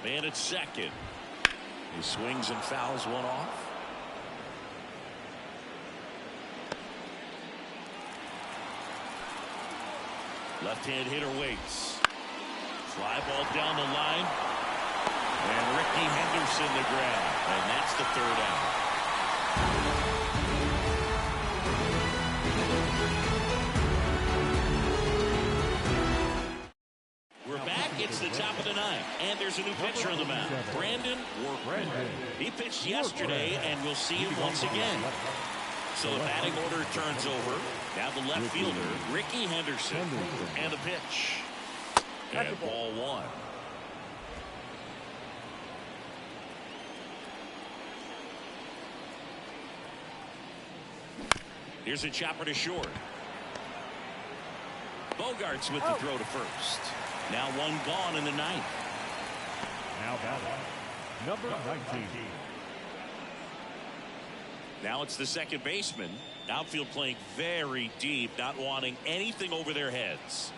Man at second. He swings and fouls one off. Left-hand hitter waits. Fly ball down the line. And Ricky Henderson the grab. And that's the 3rd out. We're back. It's the top of the 9th. And there's a new pitcher on the mound. Brandon Workman. He pitched yesterday, and we'll see him once again. So the batting order turns over. Now the left fielder, Ricky Henderson. And the pitch. And ball 1. Here's a chopper to short. Bogarts with the throw to first. Now 1 gone in the 9th. Now batting, number 19. Now it's the second baseman. Outfield playing very deep, not wanting anything over their heads.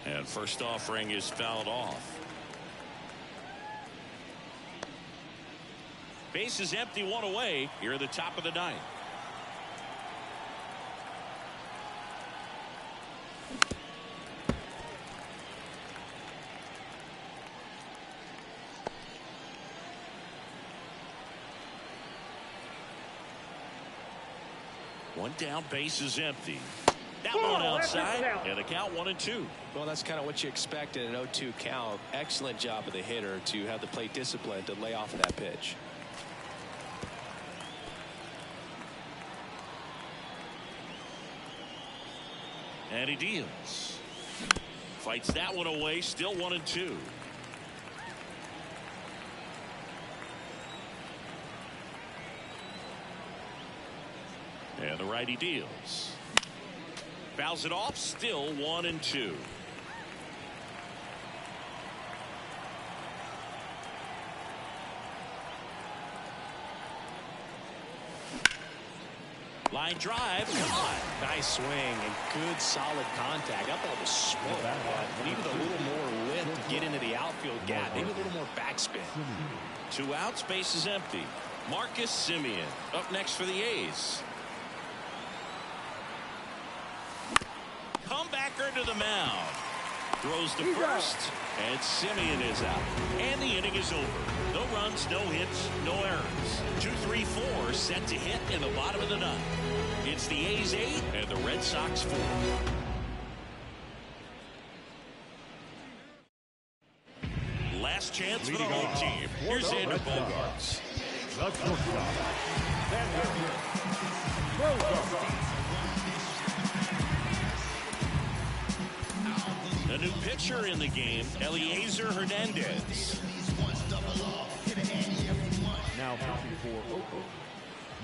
And first offering is fouled off. Base is empty, 1 away. Here at the top of the 9th. One down, base is empty. That one outside, and a count 1-2. Well, that's kind of what you expect in an 0-2 count. Excellent job of the hitter to have the plate discipline to lay off of that pitch. And he deals. Fights that one away. Still 1-2. And the righty deals. Fouls it off. Still 1-2. Line drive. Nice swing and good solid contact. I thought it was smooth. Needed a little more lift to get into the outfield gap. Maybe a little more backspin. 2 outs. Base is empty. Marcus Semien up next for the A's. Comebacker to the mound. Throws to first. And Semien is out. And the inning is over. No runs, no hits, no errors. 2-3-4 set to hit in the bottom of the ninth. It's the A's 8 and the Red Sox 4. Last chance for the home team. Here's Xander Bogaerts. The shortstop, A new pitcher in the game, Eliezer Hernandez. now pitching for Oakland,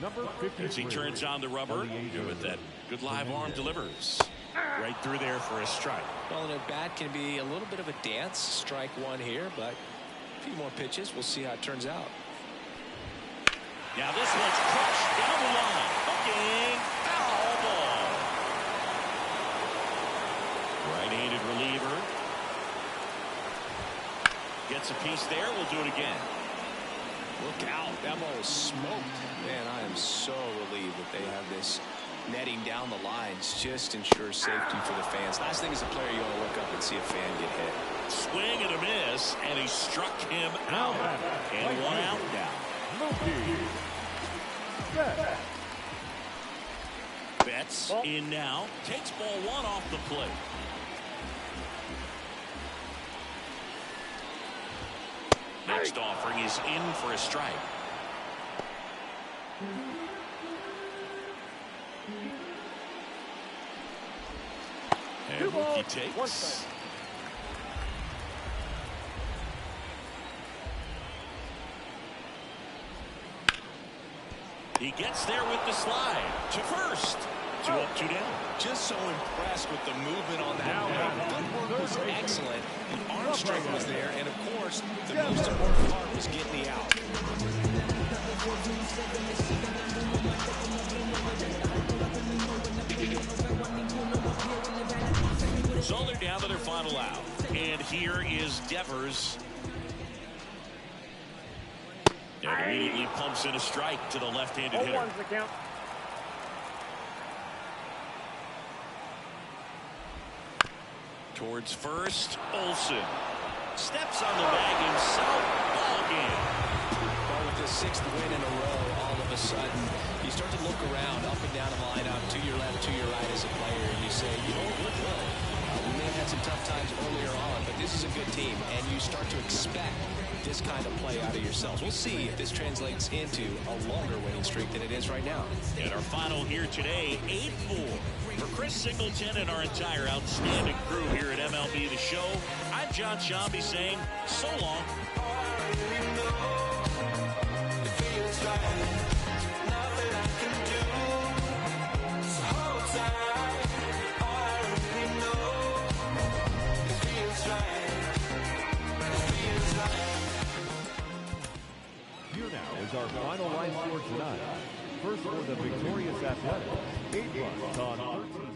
number 53. As he turns on the rubber, with that good live arm delivers. Right through there for a strike. Well, and a bat can be a little bit of a dance. Strike one here, but a few more pitches. We'll see how it turns out. Now this one's crushed down the line. Hooking. Foul ball. Right-handed reliever. Gets a piece there. We'll do it again. Look out. That ball was smoked. Man, I am so relieved that they have this netting down the lines. Just ensures safety for the fans. Last thing as a player, you want to look up and see a fan get hit. Swing and a miss, and he struck him out. And one out now. Betts in now. Takes ball one off the plate. Next offering is in for a strike. And Mookie takes. He gets there with the slide to first. 2 up, 2 down. Just so impressed with the movement on that. Good work was excellent. The arm strength was there, and of course, the most important part was getting the out. So they're down to their final out. And here is Devers. And immediately pumps in a strike to the left-handed hitter. 0-1's the count. Towards first, Olsen. Steps on the bag himself. Ball game. Well, with the 6th win in a row, all of a sudden, you start to look around, up and down the lineup, to your left, to your right as a player, and you say, you know, we're good. We may have had some tough times earlier on, but this is a good team, and you start to expect this kind of play out of yourselves. We'll see if this translates into a longer winning streak than it is right now. And our final here today, 8-4. For Chris Singleton and our entire outstanding crew here at MLB The Show, I'm John Shambi saying so long. Here now is our final line score tonight. First for the victorious Athletics, 8 runs on 13.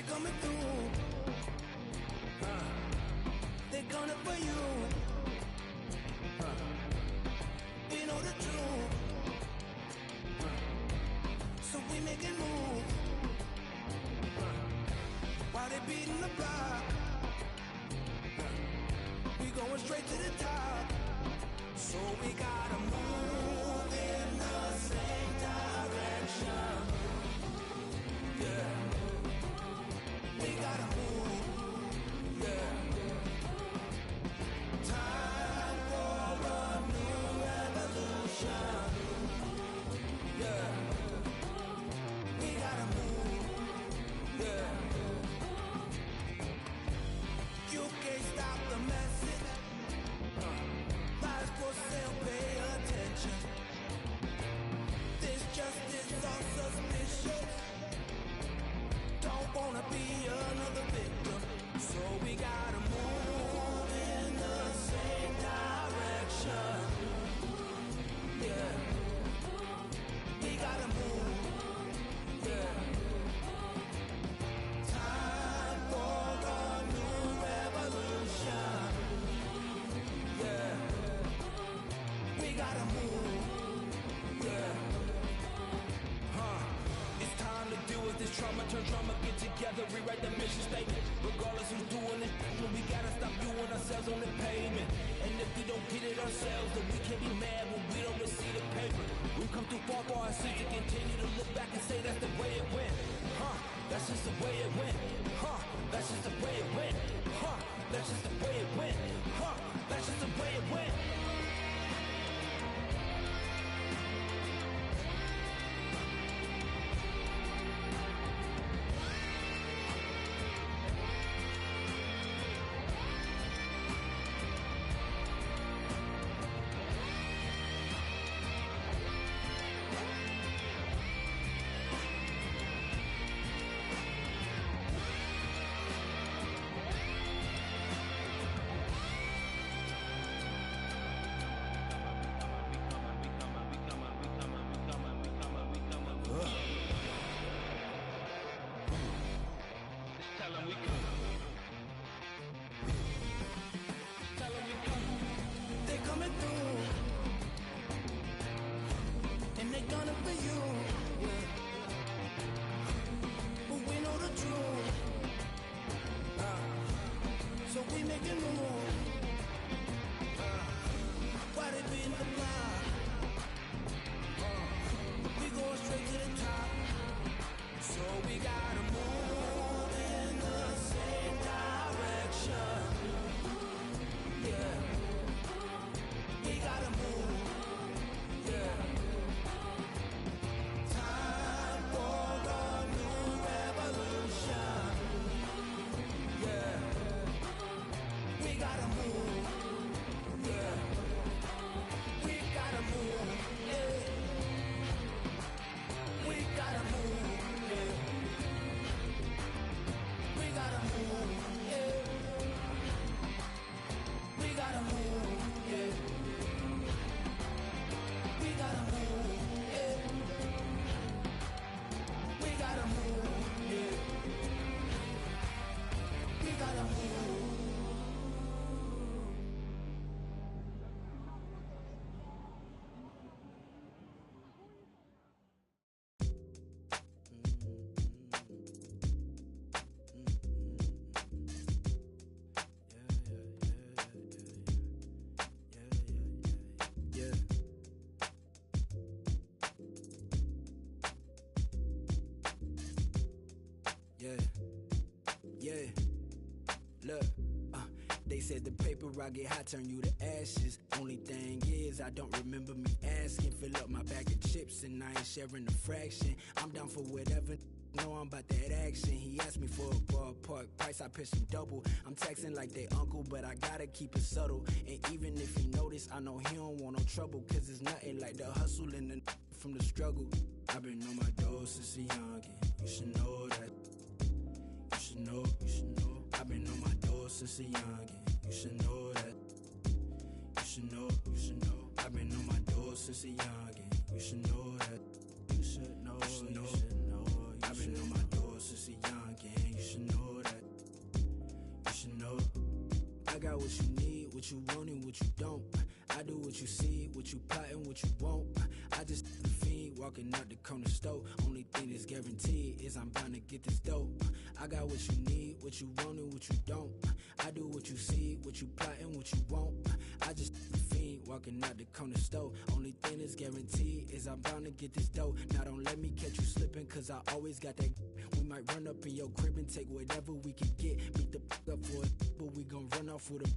coming through. They're coming for you. We know the truth. So we making moves. While they beating the block, we going straight to the top. So we gotta move in the same direction. Yeah. We gotta move. Yeah. Time for a new revolution. Yeah. We gotta move. Yeah. You can't stop the message. Lies for sale, pay attention. This justice so suspicious. Don't wanna be another victim. So we gotta move in the same direction. Yeah. We gotta move. Yeah. Time for a new revolution. Yeah. We gotta move. Yeah. It's time to deal with this trauma, turn trauma, get together, rewrite the mission statement. Regardless who's doing it, we gotta stop viewing ourselves on the pavement. And if we don't get it ourselves, then we can't be mad when we don't receive the paper. We've come too far for our sins to continue to look back and say that's the way it went. That's just the way it went. That's just the way it went. That's just the way it went. That's just the way it went. They coming through, and they gonna for you. Yeah. But we know the truth, so we making moves. Why they beating the block? We going straight to the top. So we gotta move in the same direction. Yeah. We gotta move, yeah. Time for a new revolution, yeah. We gotta move, yeah. We gotta move, yeah. We gotta move, yeah. We gotta move, yeah. We gotta move, yeah. We gotta move, yeah. We gotta move, yeah. We gotta move. Yeah. Yeah, yeah, look, they said the paper I get hot turn you to ashes. Only thing is I don't remember me asking. Fill up my bag of chips and I ain't sharing a fraction. I'm down for whatever, know I'm about that action. He asked me for a ballpark price, I pitched him double. I'm texting like they uncle, but I gotta keep it subtle. And even if he notice, I know he don't want no trouble. Cause it's nothing like the hustle and the from the struggle. I've been on my dough since a youngin', you should know that. You should know, you should know. I've been on my dough since a youngin', you should know that. You should know, you should know. I've been on my dough since a youngin', you should know that. You should know, you should know. I've been on my dough since a youngin', you should got what you need, what you want and what you don't. I do what you see, what you plotting, what you want. I just the fiend walking out the corner store. Only thing that's guaranteed is I'm bound to get this dope. I got what you need, what you want and what you don't. I do what you see, what you plotting, what you want. I just the fiend walking out the corner store. Only thing that's guaranteed is I'm bound to get this dope. Now don't let me catch you slipping, cause I always got that. We might run up in your crib and take whatever we can get. Beat the up for it, but we gon' run off with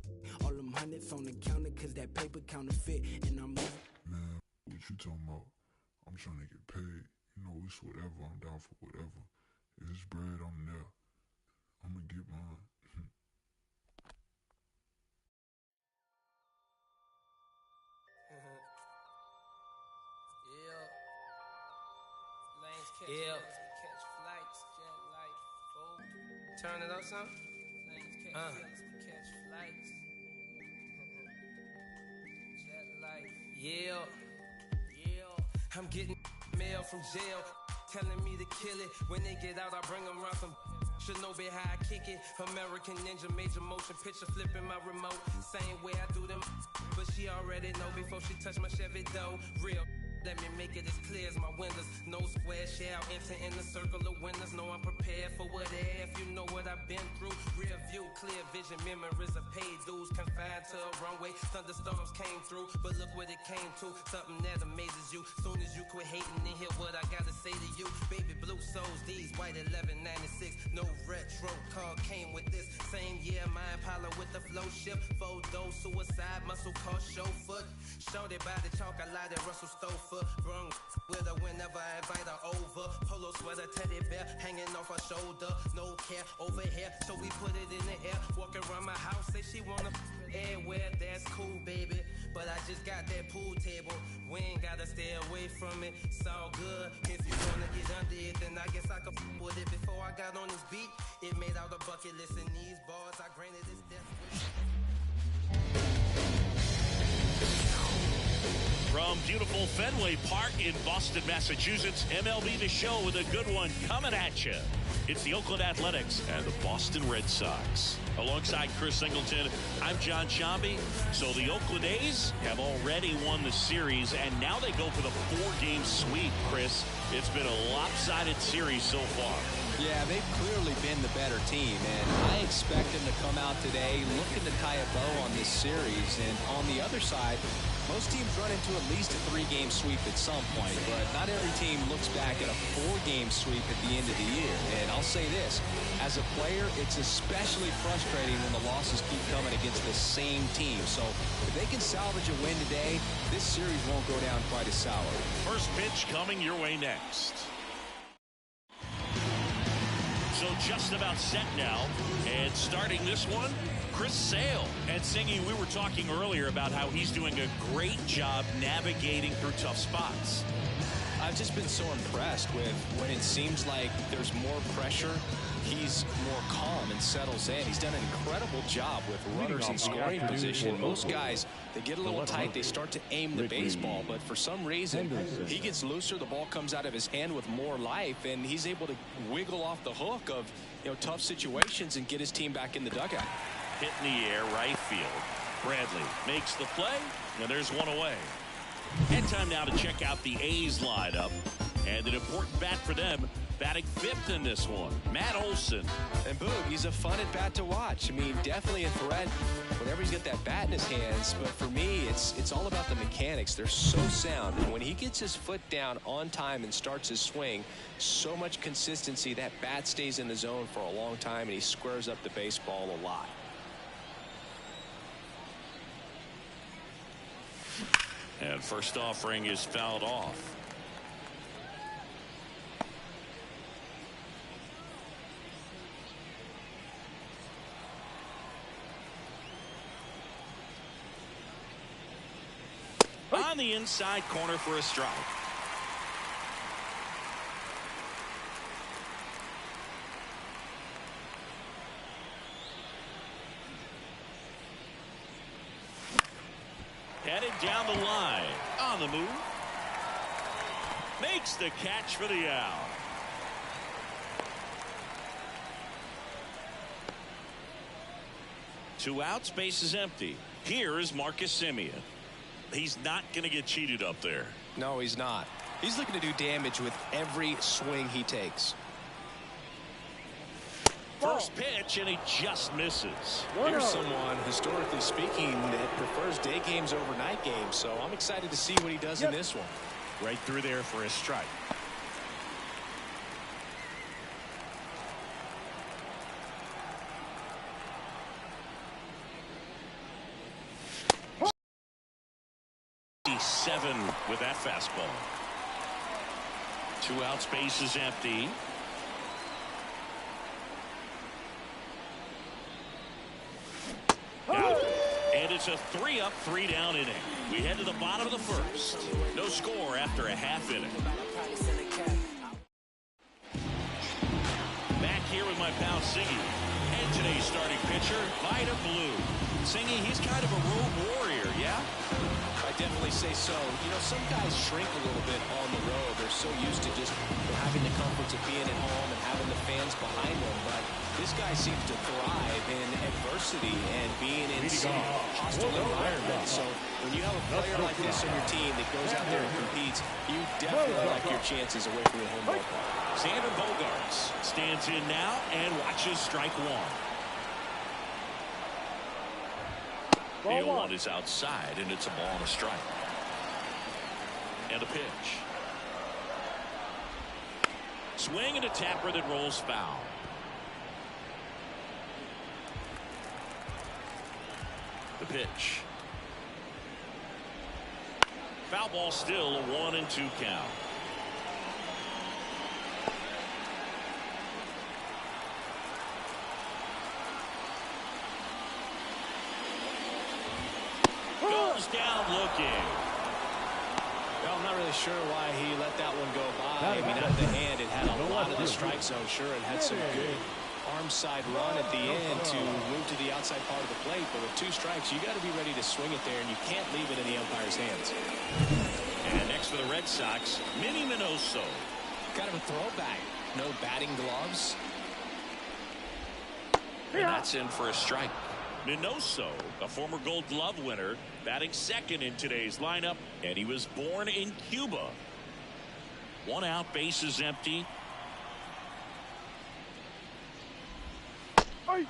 all them hundreds on the counter, cause that paper counterfeit. And I'm moving. Man, what you talking about? I'm trying to get paid. You know, it's whatever. I'm down for whatever. If it's bread, I'm there. I'm gonna get mine. Yeah. Catch flights, jet life, fold. Turn it up some. Catch flights. Jet life. Yeah. I'm getting mail from jail, telling me to kill it. When they get out, I bring them around some. Should know be how I kick it. American Ninja, major motion picture, flipping my remote. Same way I do them, but she already know before she touch my Chevy dough. Real. Let me make it as clear as my windows. No square shall enter in the circle of winners. No, I'm prepared for what if you know what I've been through. Rear view, clear vision, memories of paid dues. Confined to a runway, thunderstorms came through. But look what it came to, something that amazes you. Soon as you quit hating and hear what I gotta say to you. Baby blue souls, these white 1196. No retro car came with this. Same year, my Impala with the flow ship. Photo, suicide, muscle car, chauffeur. Shorty by the chalk, I light it, Russell Stouffer. Brung with her whenever I invite her over. Polo sweater, teddy bear hanging off her shoulder. No care over here, so we put it in the air. Walking around my house, say she wanna everywhere. That's cool, baby, but I just got that pool table. We ain't gotta stay away from it. It's all good. If you wanna get under it, then I guess I could with it. Before I got on this beat, it made out a bucket list. In these bars, I granted this death wish. From beautiful Fenway Park in Boston, Massachusetts, MLB The Show with a good one coming at you. It's the Oakland Athletics and the Boston Red Sox. Alongside Chris Singleton, I'm John Shambi. So the Oakland A's have already won the series, and now they go for the 4-game sweep, Chris. It's been a lopsided series so far. Yeah, they've clearly been the better team, and I expect them to come out today looking to tie a bow on this series. And on the other side, most teams run into at least a 3-game sweep at some point, but not every team looks back at a 4-game sweep at the end of the year. And I'll say this, as a player, it's especially frustrating when the losses keep coming against the same team. So if they can salvage a win today, this series won't go down quite as sour. First pitch coming your way next. So just about set now, and starting this one, Chris Sale. And Singy, we were talking earlier about how he's doing a great job navigating through tough spots. I've just been so impressed with when it seems like there's more pressure, he's more calm and settles in. He's done an incredible job with runners in scoring position. Most guys, they get a little tight, they start to aim the baseball, but for some reason, he gets looser, the ball comes out of his hand with more life, and he's able to wiggle off the hook of tough situations and get his team back in the dugout. Hit in the air, right field. Bradley makes the play, and there's one away. And time now to check out the A's lineup. And an important bat for them, batting 5th in this one, Matt Olson. And Boog, he's a fun at bat to watch. I mean, definitely a threat whenever he's got that bat in his hands. But for me, it's all about the mechanics. They're so sound. And when he gets his foot down on time and starts his swing, so much consistency, that bat stays in the zone for a long time, and he squares up the baseball a lot. And first offering is fouled off. On the inside corner for a strike. Headed down the line. On the move. Makes the catch for the out. 2 outs, base is empty. Here is Marcus Semien. He's not going to get cheated up there. No, he's not. He's looking to do damage with every swing he takes. First pitch, and he just misses. Here's someone, historically speaking, that prefers day games over night games. So I'm excited to see what he does in this one. Right through there for a strike. Seven with that fastball. 2 outs, base is empty. Got it. And it's a 3-up, 3-down inning. We head to the bottom of the first. No score after a half inning. Back here with my pal Siggy. And today's starting pitcher, Vida Blue. Siggy, he's kind of a road warrior, yeah? I definitely say so. You know, some guys shrink a little bit on the road. They're so used to just having the comforts of being at home and having the fans behind them. But this guy seems to thrive in adversity and being in some hostile environment. So when you have a player like this on your team that goes out there and competes, you definitely like your chances away from your home ballpark. Xander Bogaerts stands in now and watches strike one. The 0-1 is outside, and it's a ball and a strike. And a pitch. Swing and a tapper that rolls foul. The pitch. Foul ball, still a 1-2 count. Goes down looking. Well, I'm not really sure why he let that one go by. I mean, at the hand, it had a lot of the strike zone. Sure, it had some good arm side run at the end to move to the outside part of the plate. But with 2 strikes, you got to be ready to swing it there, and you can't leave it in the umpire's hands. And next for the Red Sox, Minnie Minoso. Kind of a throwback. No batting gloves. And that's in for a strike. Minoso, a former Gold Glove winner, batting second in today's lineup, and he was born in Cuba. 1 out, base is empty. All right,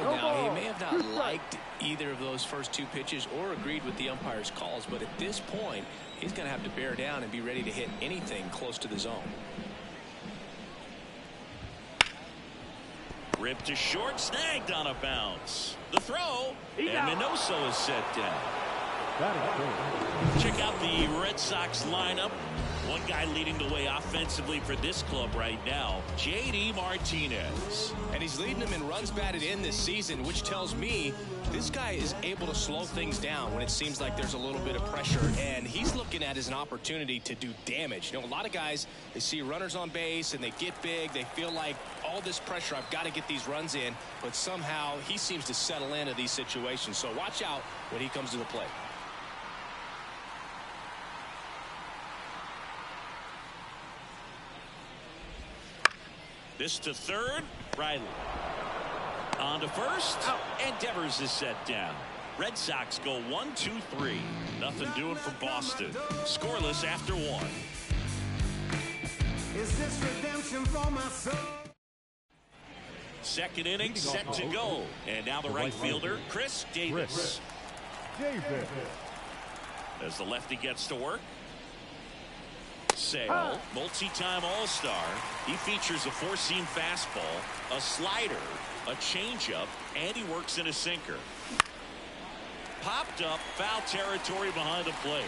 now, he may have not liked either of those first 2 pitches or agreed with the umpire's calls, but at this point, he's going to have to bear down and be ready to hit anything close to the zone. Ripped to short, snagged on a bounce. The throw, and Minoso is set down. Check out the Red Sox lineup. One guy leading the way offensively for this club right now, J.D. Martinez. And he's leading them in runs batted in this season, which tells me this guy is able to slow things down when it seems like there's a little bit of pressure, and he's looking at it as an opportunity to do damage. You know, a lot of guys, they see runners on base and they get big. They feel like all this pressure, I've got to get these runs in, but somehow he seems to settle into these situations. So watch out when he comes to the plate. This to third, Riley. On to first, and Devers is set down. Red Sox go 1-2-3. Nothing doing for Boston. Scoreless after 1. Is this redemption for my soul? Second inning set to go. And now the right fielder, Chris Davis. As the lefty gets to work. Sale, multi-time All-Star. He features a 4-seam fastball, a slider, a changeup, and he works in a sinker. Popped up, foul territory behind the plate.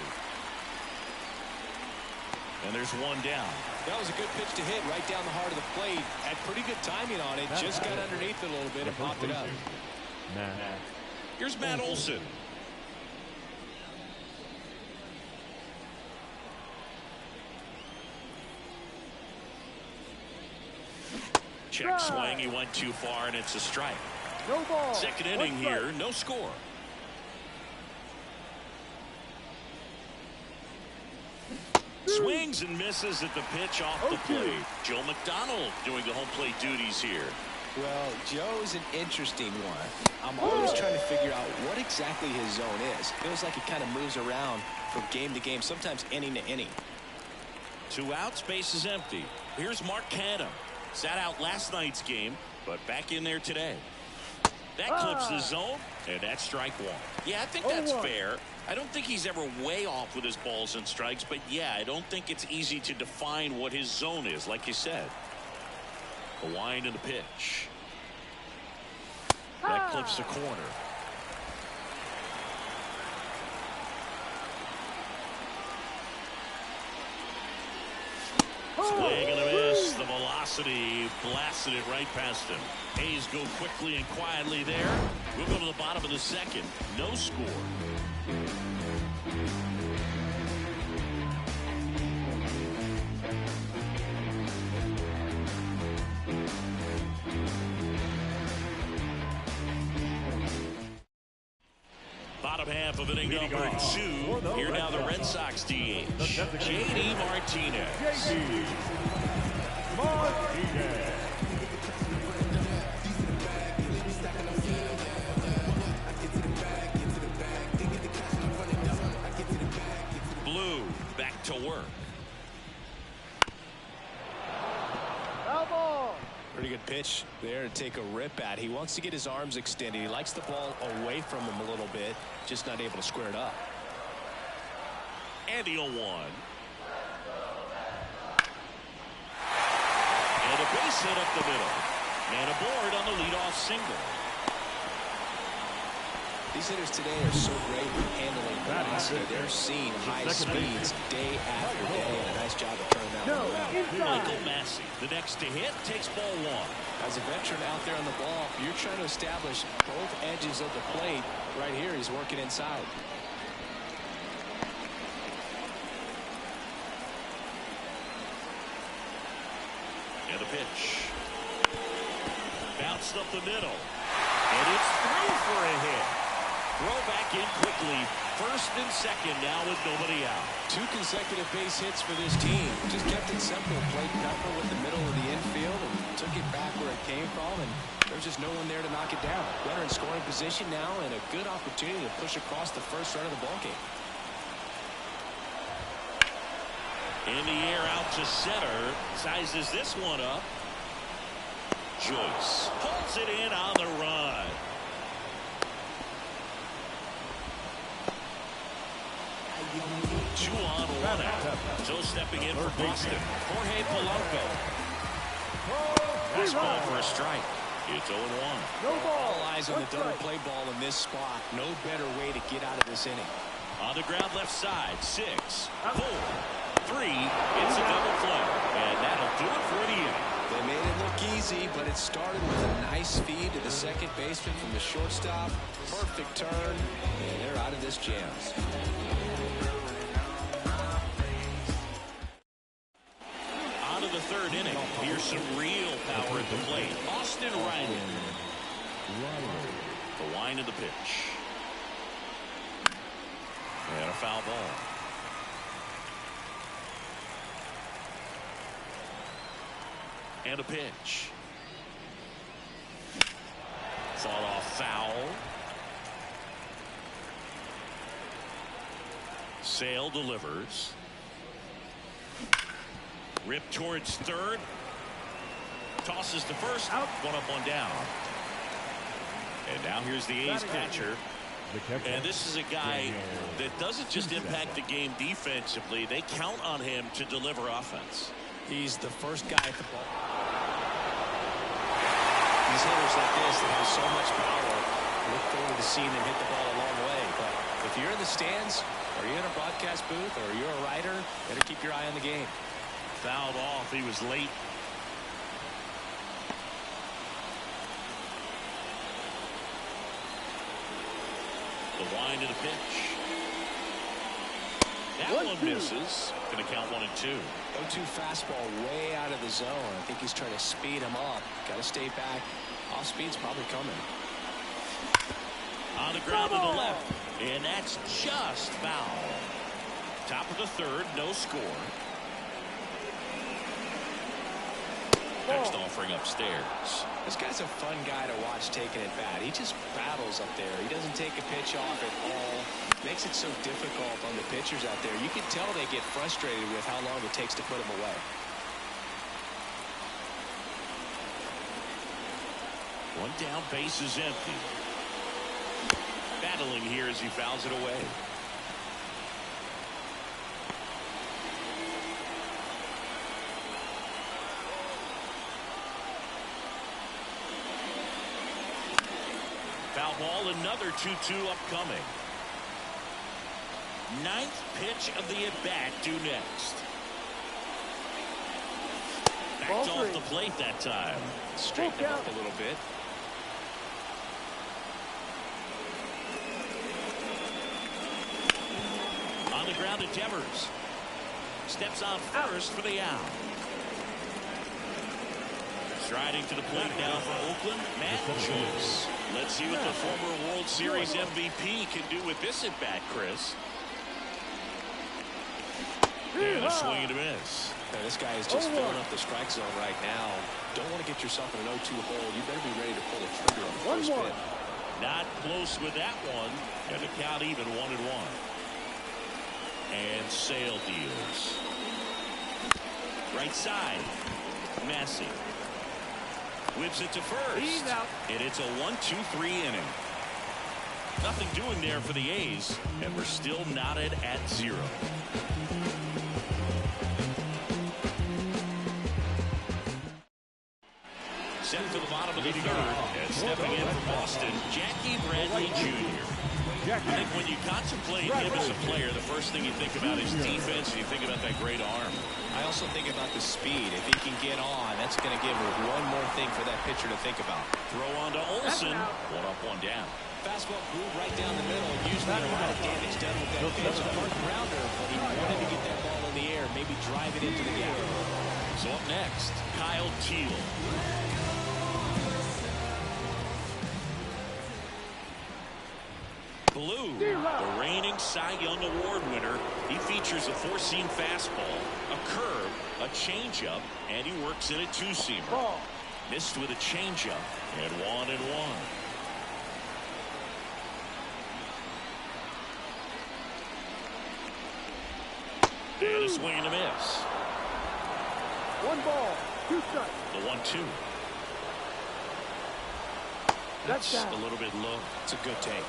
And there's one down. That was a good pitch to hit right down the heart of the plate. Had pretty good timing on it. Just got underneath it a little bit and popped it up. Here's Matt Olson. Check swing, he went too far, and it's a strike. No ball. Second inning here, no score. Swings and misses at the pitch off the plate. Joe McDonald doing the home plate duties here. Well, Joe's an interesting one. I'm always trying to figure out what exactly his zone is. Feels like he kind of moves around from game to game, sometimes inning to inning. 2 outs, base is empty. Here's Mark Canham. Sat out last night's game, but back in there today. That clips the zone, and that's strike 1. Yeah, I think that's fair. I don't think he's ever way off with his balls and strikes, but yeah, I don't think it's easy to define what his zone is, like you said. The wind and the pitch. That clips the corner. Swing and a miss. The velocity blasted it right past him. Hayes go quickly and quietly there. We'll go to the bottom of the second. No score. Bottom half of inning number 2. Here now the Red Sox DH. J.D. Martinez. Blue back to work. Pretty good pitch there to take a rip at. He wants to get his arms extended. He likes the ball away from him a little bit, just not able to square it up. And the 0-1. And a base hit up the middle. And aboard on the leadoff single. These hitters today are so great at handling velocity. They're seeing high speeds day after day, and a nice job of turning that one around. Michael Massey, the next to hit, takes ball 1. As a veteran out there on the ball, you're trying to establish both edges of the plate. Right here, he's working inside. And a pitch. Bounced up the middle. And it's through for a hit. Throw back in quickly. First and second now with nobody out. 2 consecutive base hits for this team. Just kept it simple. Played Pepper with the middle of the infield and took it back where it came from. And there's just no one there to knock it down. Runner in scoring position now and a good opportunity to push across the first run of the ballgame. In the air out to center. Sizes this one up. Joyce pulls it in on the run. Two on, 1 out. So stepping in for Boston, Jorge Polanco. Fastball for a strike. It's 0-1. All eyes on the double play ball in this spot. No better way to get out of this inning. On the ground left side, 6, 4, 3. It's a double play, and that'll do it for the inning. They made it look easy, but it started with a nice feed to the second baseman from the shortstop. Perfect turn, and they're out of this jam. On to the third inning. Here's some real power at the plate. Austin Riley. The wind of the pitch. And a foul ball. And a pitch. Fought off foul. Sale delivers. Rip towards third. Tosses to first. Out. 1 up, 1 down. And now here's the A's catcher. And this is a guy that doesn't just impact the game defensively. They count on him to deliver offense. He's the first guy at the ball. These hitters like this that have so much power, look forward to seeing them hit the ball a long way. But if you're in the stands, or you're in a broadcast booth, or you're a writer, better keep your eye on the game. Fouled off. He was late. The wind of the pitch. That one misses. Going to count 1 and 2. 0-2 fastball way out of the zone. I think he's trying to speed him up. Got to stay back. Off speed's probably coming. On the ground to the left. And that's just foul. Top of the third. No score. Next offering upstairs. This guy's a fun guy to watch taking at bat. He just battles up there. He doesn't take a pitch off at all. Makes it so difficult on the pitchers out there. You can tell they get frustrated with how long it takes to put him away. One down, base is empty. Battling here as he fouls it away. Foul ball, another 2-2 upcoming. Ninth pitch of the at-bat due next. Backed off the plate that time. Straighten him up a little bit. On the ground at Devers. Steps on first for the out. Striding to the plate now for Oakland, Matt Joyce. Let's see what the former World Series MVP can do with this at bat, Chris. And a swing and a miss. Now, this guy is just filling up the strike zone right now. Don't want to get yourself in an 0-2 hole. You better be ready to pull the trigger on the first pitch. Not close with that one. And the count even 1-1. And Sale deals. Right side. Massey. Whips it to first. And it's a 1-2-3 inning. Nothing doing there for the A's. And we're still knotted at 0. Set for the bottom of the third. And stepping in for Boston, Jackie Bradley Jr. I think when you contemplate him as a player, the first thing you think about is defense, and you think about that great arm. I also think about the speed. If he can get on, that's going to give her one more thing for that pitcher to think about. Throw on to Olsen. One up, one down. Fastball groove right down the middle. Usually a lot of damage done with that pitch. A hard grounder, but he wanted to get that ball in the air, maybe drive it into the gap. So up next, Kyle Teal. Blue, the reigning Cy Young Award winner. He features a four-seam fastball, a curve, a changeup, and he works in a two-seamer. Missed with a changeup, and 1-1. And a swing and a miss. 1 ball, 2 strikes. The 1-2. That's a little bit low. It's a good take.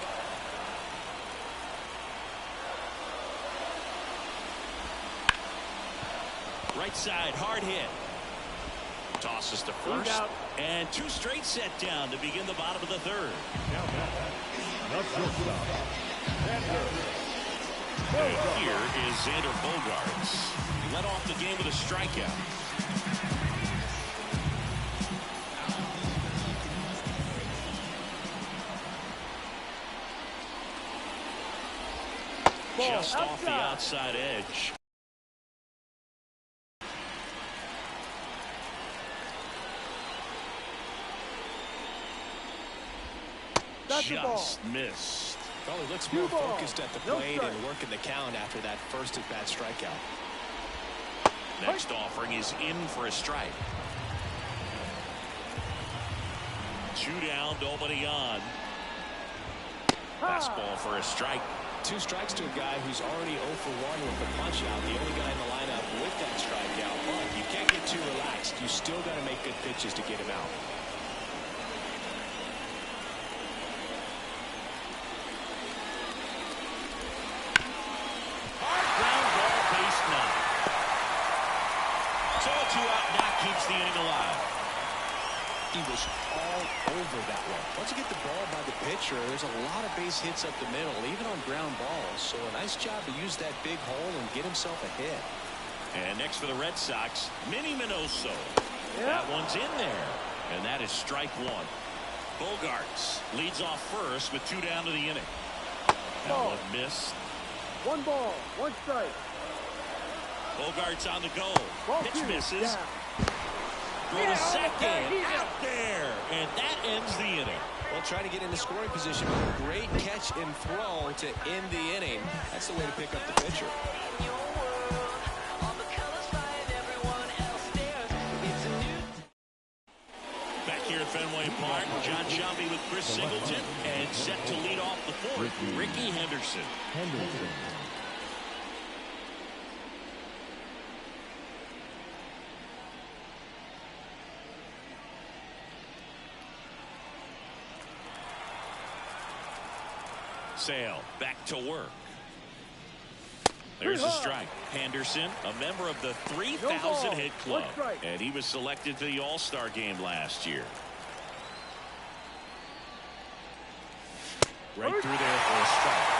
Right side, hard hit. Tosses to first. And 2 straight set down to begin the bottom of the third. And here is Xander Bogaerts. Led off the game with a strikeout. Just off the outside edge. Just missed. Well, he looks more focused at the plate and working the count after that first at-bat strikeout. Next offering is in for a strike. 2 down, nobody on. Fastball for a strike. 2 strikes to a guy who's already 0 for 1 with the punch out. The only guy in the lineup with that strikeout. But you can't get too relaxed. You still got to make good pitches to get him out. Keeps the inning alive. He was all over that one. Once you get the ball by the pitcher, there's a lot of base hits up the middle, even on ground balls. So a nice job to use that big hole and get himself a hit. And next for the Red Sox, Minnie Minoso. That one's in there. And that is strike 1. Bogaerts leads off first with 2 down to the inning. That one missed. 1 ball, 1 strike. Bogaerts on the go. Pitch misses. Throw to second. Out there. And that ends the inning. Well, try to get into scoring position. Great catch and throw to end the inning. That's the way to pick up the pitcher. here at Fenway Park. John Shelby with Chris Singleton, and set to lead off the fourth, Ricky Henderson. Sale back to work. There's a strike. Henderson, a member of the 3,000 hit club, and he was selected to the All-Star game last year. Right through there for a strike.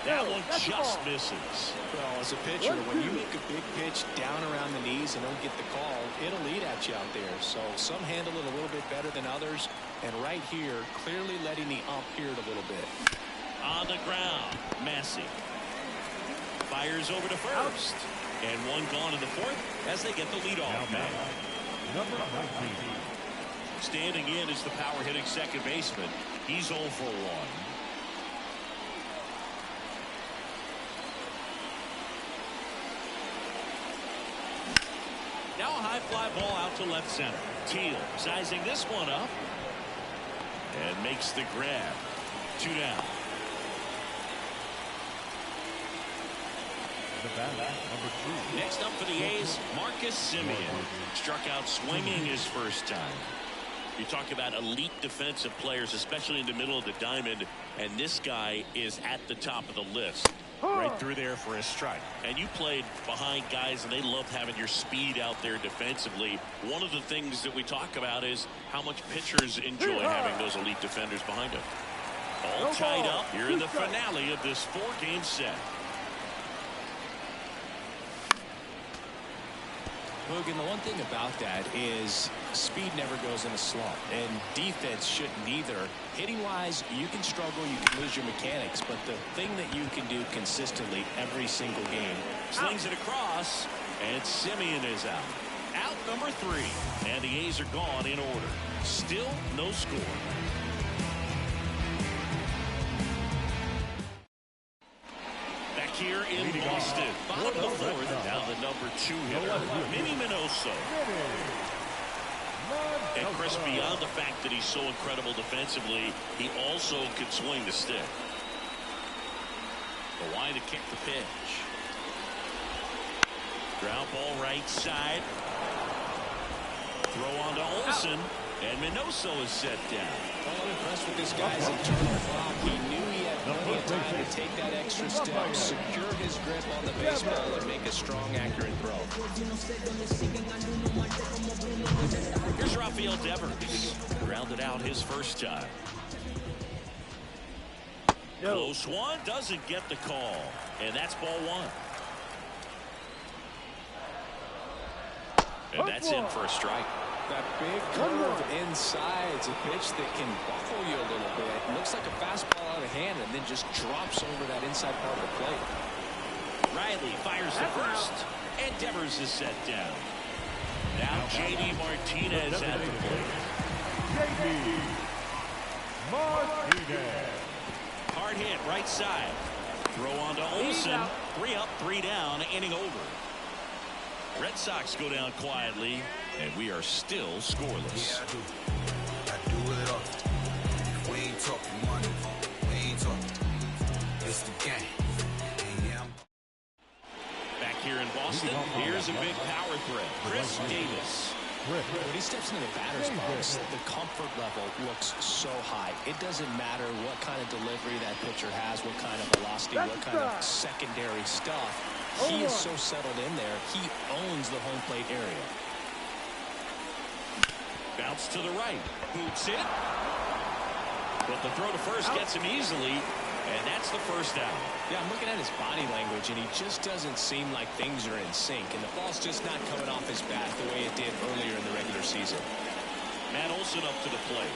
That one just misses. Well, as a pitcher, when you make a big pitch down around the knees and don't get the call, it'll eat at you out there. So some handle it a little bit better than others. And right here, clearly letting the ump hear it a little bit. On the ground, Massey fires over to first. And one gone in the fourth as they get the lead off man. Number 19. Standing in is the power-hitting second baseman. He's 0 for 1. Now a high fly ball out to left center. Teal sizing this one up and makes the grab. 2 down. The batter, number 2. Next up for the A's, Marcus Semien. Struck out swinging his first time. You talk about elite defensive players, especially in the middle of the diamond, and this guy is at the top of the list. Right through there for a strike. And you played behind guys, and they love having your speed out there defensively. One of the things that we talk about is how much pitchers enjoy having those elite defenders behind them. All tied up here in the finale of this 4-game set. Hogan, the one thing about that is speed never goes in a slump, and defense shouldn't either. Hitting-wise, you can struggle, you can lose your mechanics, but the thing that you can do consistently every single game. Slings it across, and Semien is out. Out number 3, and the A's are gone in order. Still no score. Here in Boston, bottom of the fourth, now the number 2 hitter, Minnie Minoso. And Chris, beyond the fact that he's so incredible defensively, he also can swing the stick. The line to kick the pitch. Ground ball right side. Throw on to Olsen, and Minoso is set down. Well, I'm impressed with this guy's internal clock. He knew he had plenty of time to take that extra step, secure his grip on the baseball, and make a strong, accurate throw. Here's Rafael Devers. Grounded out his first time. Close one, doesn't get the call, and that's ball 1. And that's in for a strike. That big curve inside. It's a pitch that can buckle you a little bit. It looks like a fastball out of hand and then just drops over that inside part of the plate. Riley fires the first, and Devers is set down. Now J.D. Martinez at the plate. J.D. Martinez. Hard hit right side. Throw on to Olsen. 3 up, 3 down, inning over. Red Sox go down quietly, and we are still scoreless. Yeah, I do it all. We ain't talking money. We ain't talking. It's the game. Back here in Boston, here's a big power threat. Chris Davis. When he steps into the batter's box, the comfort level looks so high. It doesn't matter what kind of delivery that pitcher has, what kind of velocity, what kind of secondary stuff. He is so settled in there, he owns the home plate area. Bounce to the right. Boots it. But the throw to first gets him easily, and that's the first out. Yeah, I'm looking at his body language, and he just doesn't seem like things are in sync, and the ball's just not coming off his bat the way it did earlier in the regular season. Matt Olson up to the plate.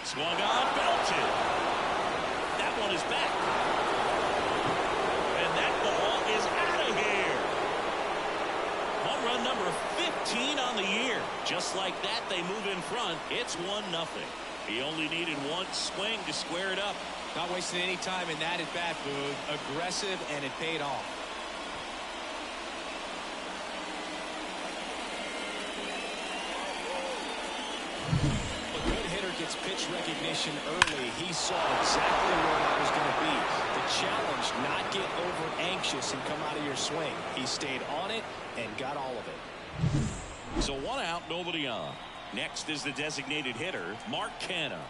Swung on, belted. That one is back. And that ball is out of here. Home run number 15 on the year. Just like that, they move in front. It's 1-0. He only needed one swing to square it up. Not wasting any time in that at bat, Boog. Aggressive, and it paid off. A good hitter gets pitch recognition early. He saw exactly where that was going to be. The challenge, not get over anxious and come out of your swing. He stayed on it and got all of it. So 1 out, nobody on. Next is the designated hitter, Mark Canha.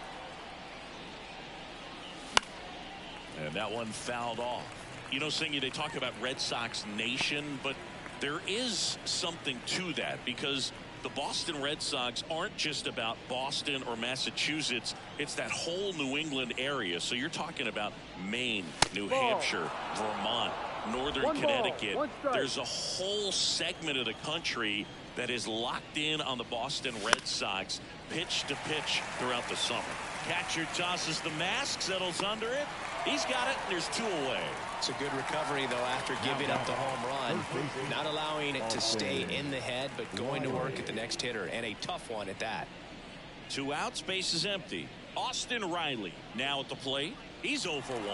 And that one fouled off. You know, Singy, they talk about Red Sox Nation, but there is something to that because the Boston Red Sox aren't just about Boston or Massachusetts. It's that whole New England area. So you're talking about Maine, New Hampshire, Vermont, Northern Connecticut. There's a whole segment of the country that is locked in on the Boston Red Sox pitch to pitch throughout the summer. Catcher tosses the mask, settles under it. He's got it, and there's 2 away. It's a good recovery, though, after giving up the home run. Not allowing it to stay in the head, but going to work at the next hitter, and a tough one at that. 2 outs, base is empty. Austin Riley now at the plate. He's 0 for 1.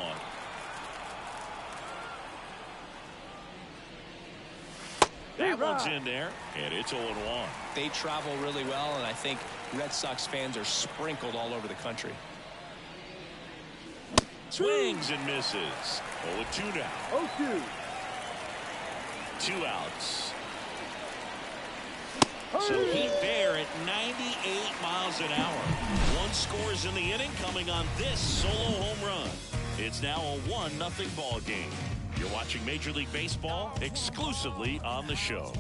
That one's in there, and it's 0-1. They travel really well, and I think Red Sox fans are sprinkled all over the country. Swings and misses. 0-2 now. 0-2. 2 outs. So heat there at 98 miles an hour. 1 scores in the inning coming on this solo home run. It's now a 1-0 ball game. You're watching Major League Baseball exclusively on the show.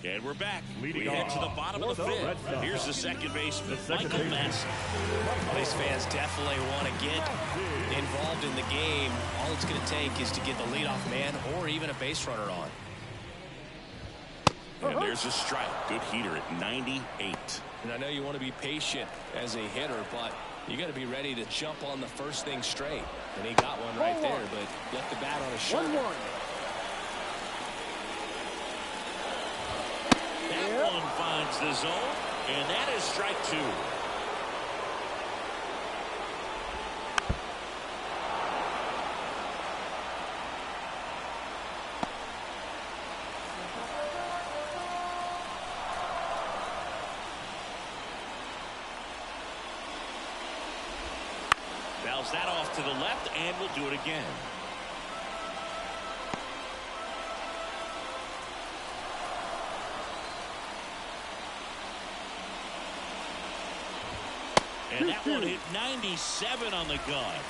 And we're back. We head to the bottom of the 5th. Here's the second baseman, Michael Massey. These fans definitely want to get involved in the game. All it's going to take is to get the leadoff man or even a base runner on. And there's a strike. Good heater at 98. And I know you want to be patient as a hitter, but you got to be ready to jump on the first thing straight. And he got one right there, but left the bat on his shoulder. 1-1. That one finds the zone, and that is strike 2. Fouls that off to the left, and we'll do it again. And that one hit 97 on the gun.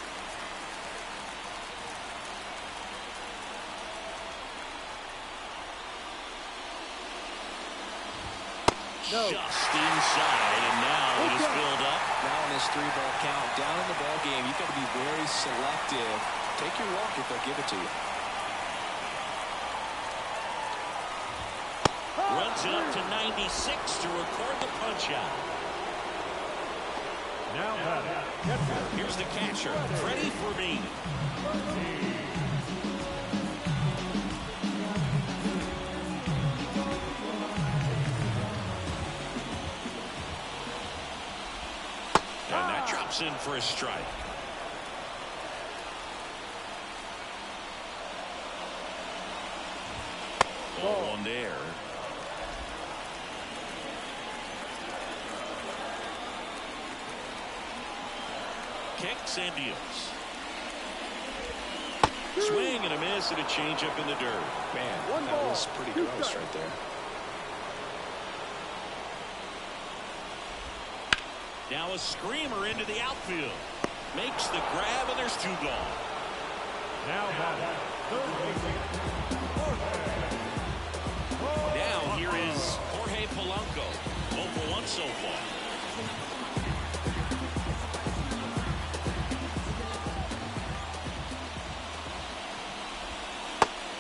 Just inside, and now it is filled up. Now in this 3-ball count, down in the ball game, you've got to be very selective. Take your walk if they'll give it to you. Runs it up to 96 to record the punch out. Now here's the catcher, Freddie Fermin. And that drops in for a strike. Ball one there. Kicks and deals. Swing and a miss and a changeup in the dirt. Man, that was pretty gross right there. Now a screamer into the outfield. Makes the grab, and there's 2 gone. Now Now here is Jorge Polanco. 0 for 1 so far.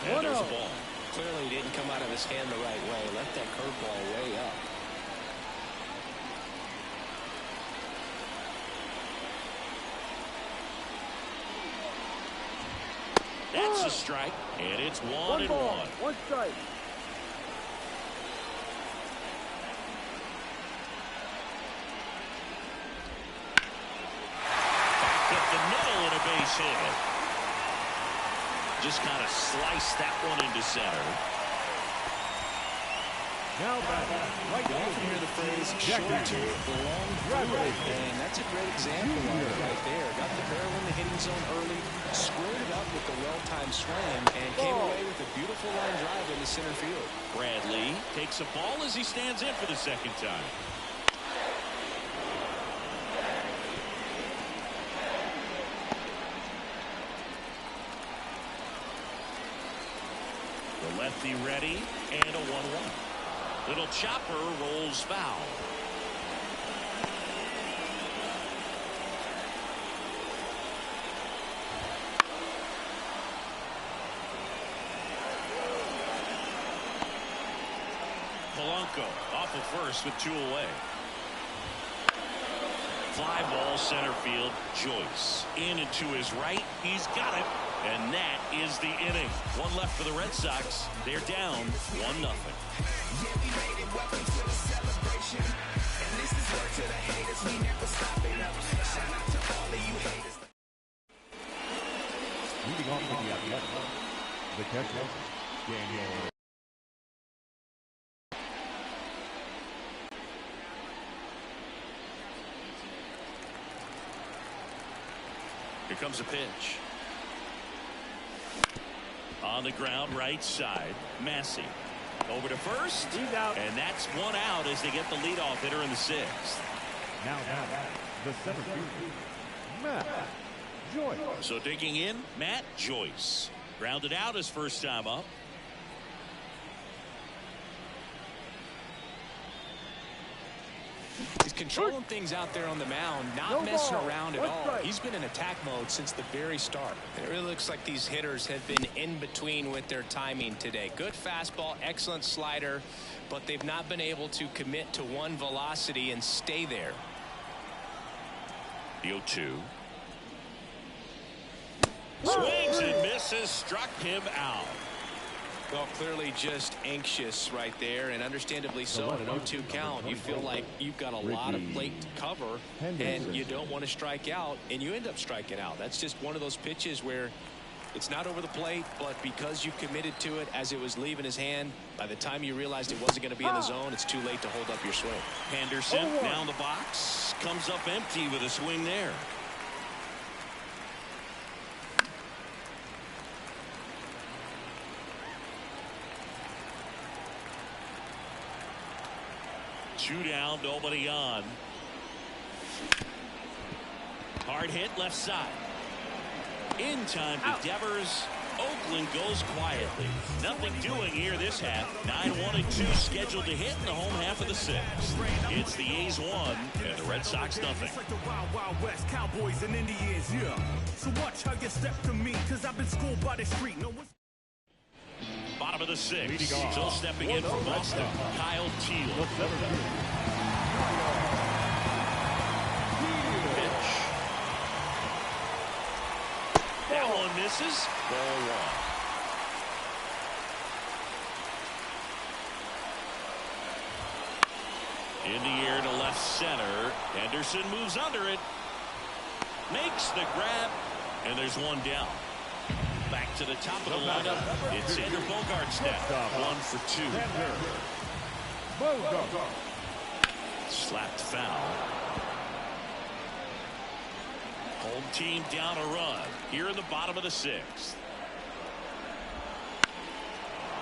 And there's a ball. Clearly didn't come out of his hand the right way. Left that curveball way up. That's a strike, and it's 1-1. 1 strike. base hit. Just kind of sliced that one into center. Now back, right You often hear the phrase, short to long through, and that's a great example of it right there. Got the barrel in the hitting zone early, squared it up with the well-timed swing, and came away with a beautiful line drive into center field. Bradley takes a ball as he stands in for the second time. The lefty ready, and a 1-1. Little chopper rolls foul. Polanco off of first with 2 away. Fly ball center field. Joyce in and to his right. He's got it. And that is the inning. 1 left for the Red Sox. They're down 1-0. Moving on to the Athletics. The catcher, Daniel. Here comes a pitch. On the ground, right side. Massey over to first. He's out. And that's 1 out as they get the leadoff hitter in the 6th. Now the center fielder, Matt Joyce. So digging in, Matt Joyce. Grounded out his first time up. He's controlling things out there on the mound, not messing around at all. He's been in attack mode since the very start. It really looks like these hitters have been in between with their timing today. Good fastball, excellent slider, but they've not been able to commit to one velocity and stay there. The 0-2. Swings and misses, struck him out. Well, clearly just anxious right there, and understandably so. An 0-2 count, you feel like you've got a lot of plate to cover, and you don't want to strike out, and you end up striking out. That's just one of those pitches where it's not over the plate, but because you committed to it as it was leaving his hand, by the time you realized it wasn't going to be in the zone, it's too late to hold up your swing. Henderson down the box, comes up empty with a swing there. Two down, nobody on. Hard hit left side. In time to Devers. Oakland goes quietly. Nothing doing here this half. 9-1-2 scheduled to hit in the home half of the 6th. It's the A's 1 and the Red Sox nothing. It's like the Wild Wild West, Cowboys and Indians, yeah. So watch how you step to me, cause I've been schooled by the street. No one's Bottom of the 6th. Still stepping in for Boston. Kyle Teal. Pitch. That one misses. Ball 1. In the air to left center. Henderson moves under it. Makes the grab. And there's 1 down. Back to the top of the lineup. It's Xander Bogaerts now. 1 for 2. Slapped foul. Home team down a run here in the bottom of the 6th.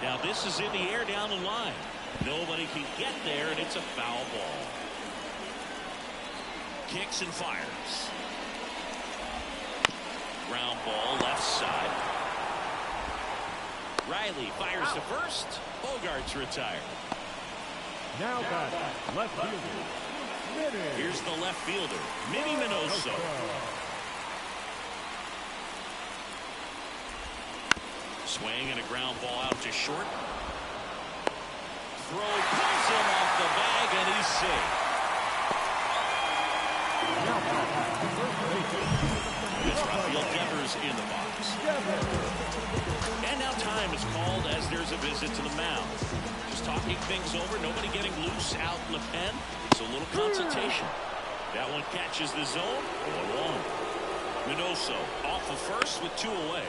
Now this is in the air down the line. Nobody can get there, and it's a foul ball. Kicks and fires. Ground ball left side. Riley fires to first. Bogaerts retired. Now back, left fielder. Here's the left fielder, Minnie Minoso. Swing and a ground ball out to short. Throw pulls him off the bag, and he's safe. It's Rafael Devers in the box. And now time is called as there's a visit to the mound. Just talking things over, nobody getting loose out in the pen. It's a little consultation. That one catches the zone. 1-1. Minoso off of first with 2 away.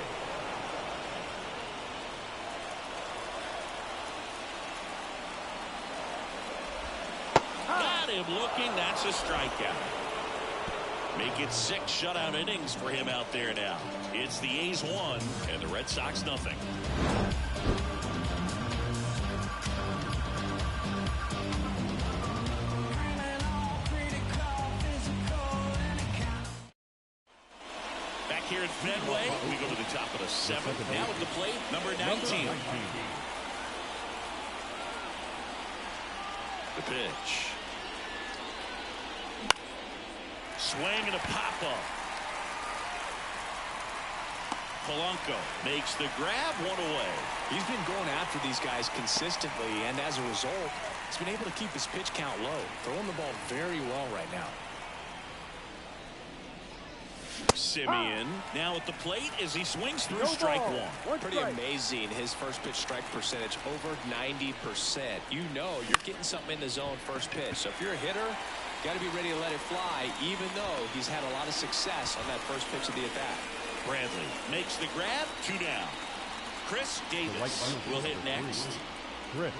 Got him looking. That's a strikeout. Make it 6 shutout innings for him out there now. It's the A's 1 and the Red Sox nothing. Back here at Fenway, we go to the top of the 7th. Now at the plate, number 19. The pitch. Swing and a pop-up. Polanco makes the grab, 1 away. He's been going after these guys consistently, and as a result, he's been able to keep his pitch count low, throwing the ball very well right now. Simeon now at the plate as he swings through strike 1. Pretty amazing. His first pitch strike percentage over 90%. You know you're getting something in the zone first pitch. So if you're a hitter, got to be ready to let it fly, even though he's had a lot of success on that first pitch of the at-bat. Bradley makes the grab, 2 down. Chris Davis will hit next.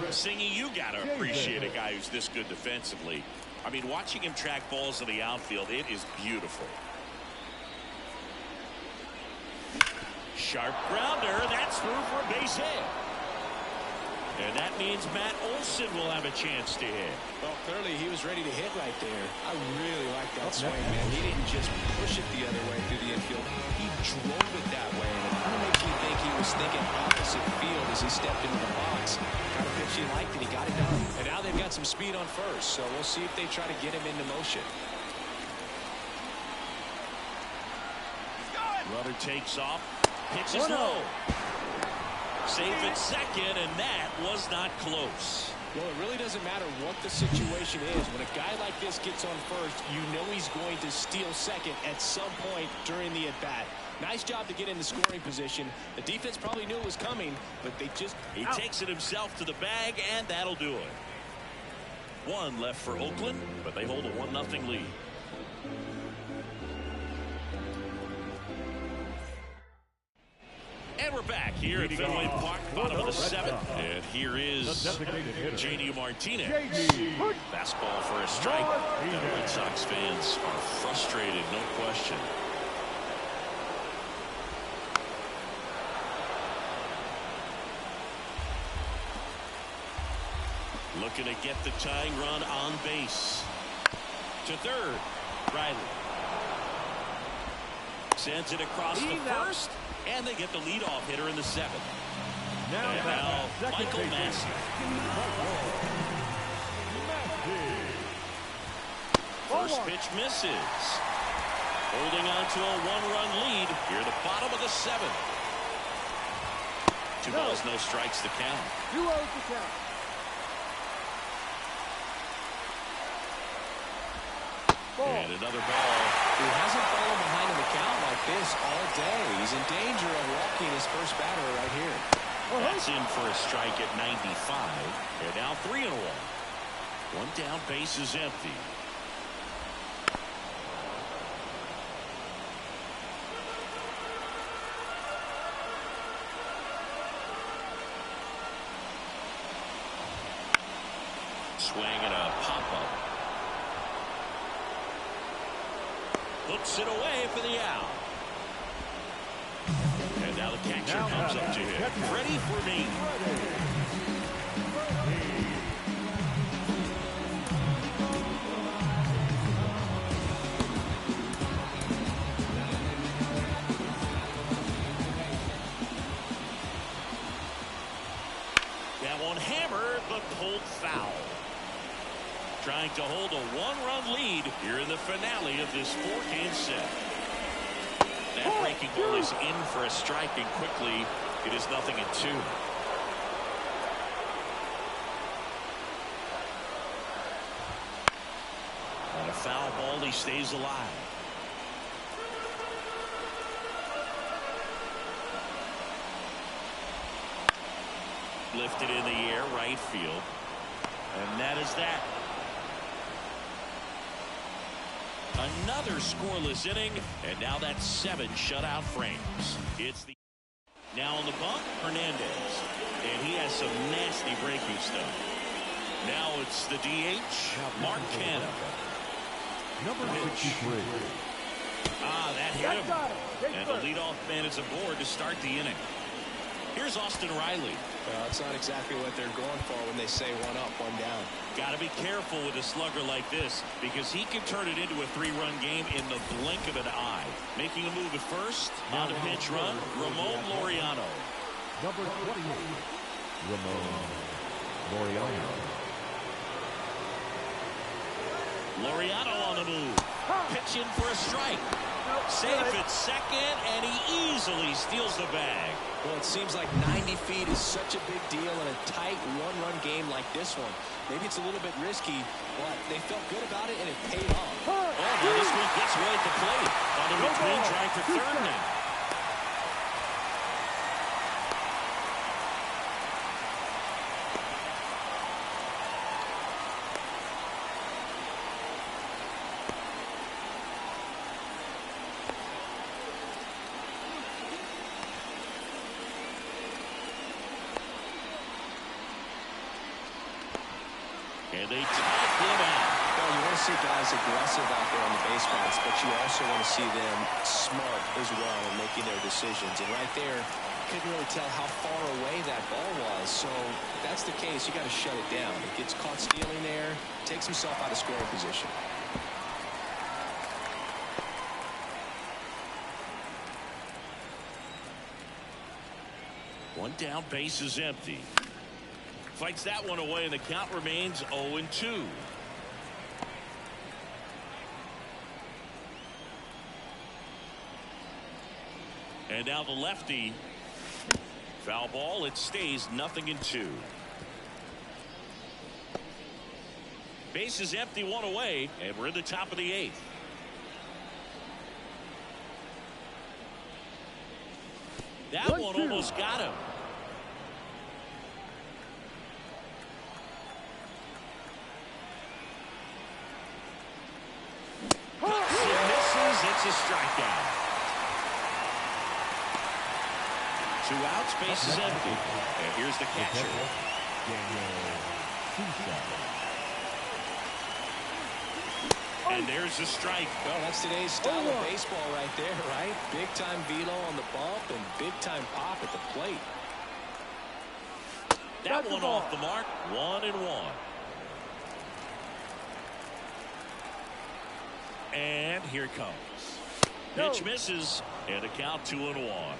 Singy, you got to appreciate a guy who's this good defensively. I mean, watching him track balls in the outfield, it is beautiful. Sharp grounder. That's through for a base hit. And that means Matt Olson will have a chance to hit. Well, clearly he was ready to hit right there. I really like that swing, man. He didn't just push it the other way through the infield. He drove it that way. And it kind of makes you think he was thinking opposite field as he stepped into the box. Kind of pitch he liked, and he got it done. And now they've got some speed on first, so we'll see if they try to get him into motion. Runner takes off. Pitches low. Safe at second, and that was not close. Well, it really doesn't matter what the situation is. When a guy like this gets on first, you know he's going to steal second at some point during the at-bat. Nice job to get in the scoring position. The defense probably knew it was coming, but they just... He takes it himself to the bag, and that'll do it. 1 left for Oakland, but they hold a 1-0 lead. And we're back here at Fenway Park, bottom of the 7th. And here is J.D. Martinez. Fastball for a strike. The Red Sox fans are frustrated, no question. Looking to get the tying run on base. To third, Riley. Sends it across the first. And they get the leadoff hitter in the 7th. Now Michael Massey. First pitch misses. Holding on to a 1-run lead here at the bottom of the 7th. 2 balls, no strikes to count. 2-0 to count. And another ball. He hasn't fallen behind in the count like this all day. He's in danger of walking his first batter right here. That's in for a strike at 95. And now 3-1. 1 down, base is empty. Swing and a pop-up. Hooks it away for the out. And now the catcher comes up to him. Ready for me. That one hammered, but pulled foul. Trying to hold a 1-run lead here in the finale of this 4-game set. That breaking ball is in for a strike, and quickly it is 0-2. On a foul ball, he stays alive. Lifted in the air, right field. And that is that. A Another scoreless inning, and now that's 7 shutout frames. It's the now on the bump, Hernandez, and he has some nasty breaking stuff. Now it's the DH, Mark Canha. Number 63. That hit him. And the leadoff man is aboard to start the inning. Here's Austin Riley. It's not exactly what they're going for when they say 1 up, 1 down. Got to be careful with a slugger like this because he can turn it into a 3-run game in the blink of an eye. Making a move at first on a pinch run, Ramon Laureano. Number 28, Ramon Laureano. Laureano on the move. Pitching for a strike. Safe at second, and he easily steals the bag. Well, it seems like 90 feet is such a big deal in a tight 1-run game like this one. Maybe it's a little bit risky, but they felt good about it, and it paid off. Oh, now this one gets way at the plate. On the between, trying for third now. And they tag him out. Well, you want to see guys aggressive out there on the base paths, but you also want to see them smart as well in making their decisions. And right there, couldn't really tell how far away that ball was. So if that's the case, you got to shut it down. It gets caught stealing there, takes himself out of scoring position. One down, base is empty. Fights that one away, and the count remains 0-2. And now the lefty. Foul ball. It stays 0-2. Base is empty, one away, and we're in the top of the 8th. That one almost got him. It's a strikeout. 2 outs, base is empty. And here's the catcher. And there's a strike. Well, that's today's style of baseball right there, right? Big-time velo on the bump and big-time pop at the plate. That one off the mark. 1-1. And here it comes. Pitch misses, and a count 2-1.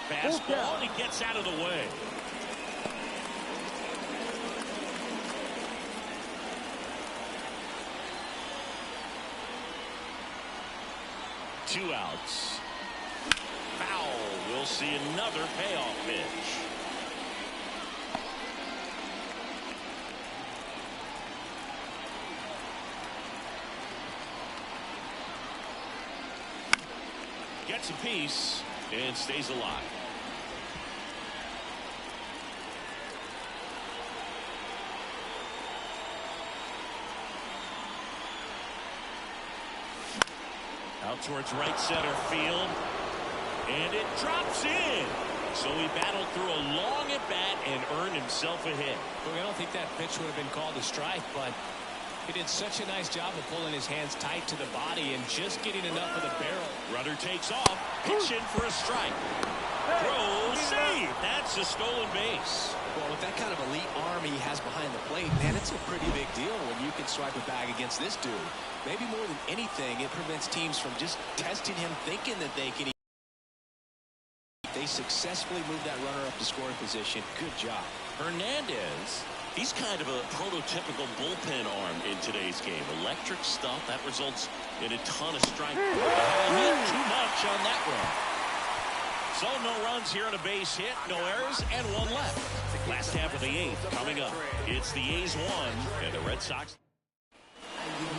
Fastball, and he gets out of the way. Two outs. Foul. We'll see another payoff pitch. Gets a piece and stays alive. Out towards right center field. And it drops in. So he battled through a long at bat and earned himself a hit. Look, I don't think that pitch would have been called a strike, but he did such a nice job of pulling his hands tight to the body and just getting enough of the barrel. Runner takes off. Pitch in for a strike. Throw, save. That's a stolen base. Well, with that kind of elite arm he has behind the plate, man, it's a pretty big deal when you can swipe a bag against this dude. Maybe more than anything, it prevents teams from just testing him, thinking that they can. They successfully moved that runner up to scoring position. Good job. Hernandez, he's kind of a prototypical bullpen arm in today's game. Electric stuff that results in a ton of strikes. He hit too much on that run. So no runs here on a base hit, no errors, and one left. Last half of the 8th coming up. It's the A's 1 and the Red Sox.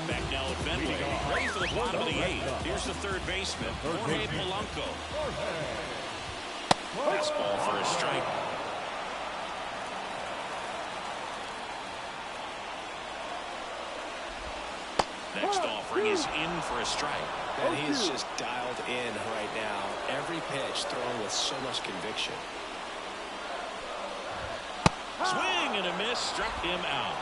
Back now at Fenway. Ready for the bottom of the 8th. Here's the third baseman, Jorge Polanco. Fastball for a strike. Next offering is in for a strike. And he is just dialed in right now. Every pitch thrown with so much conviction. Swing and a miss, struck him out.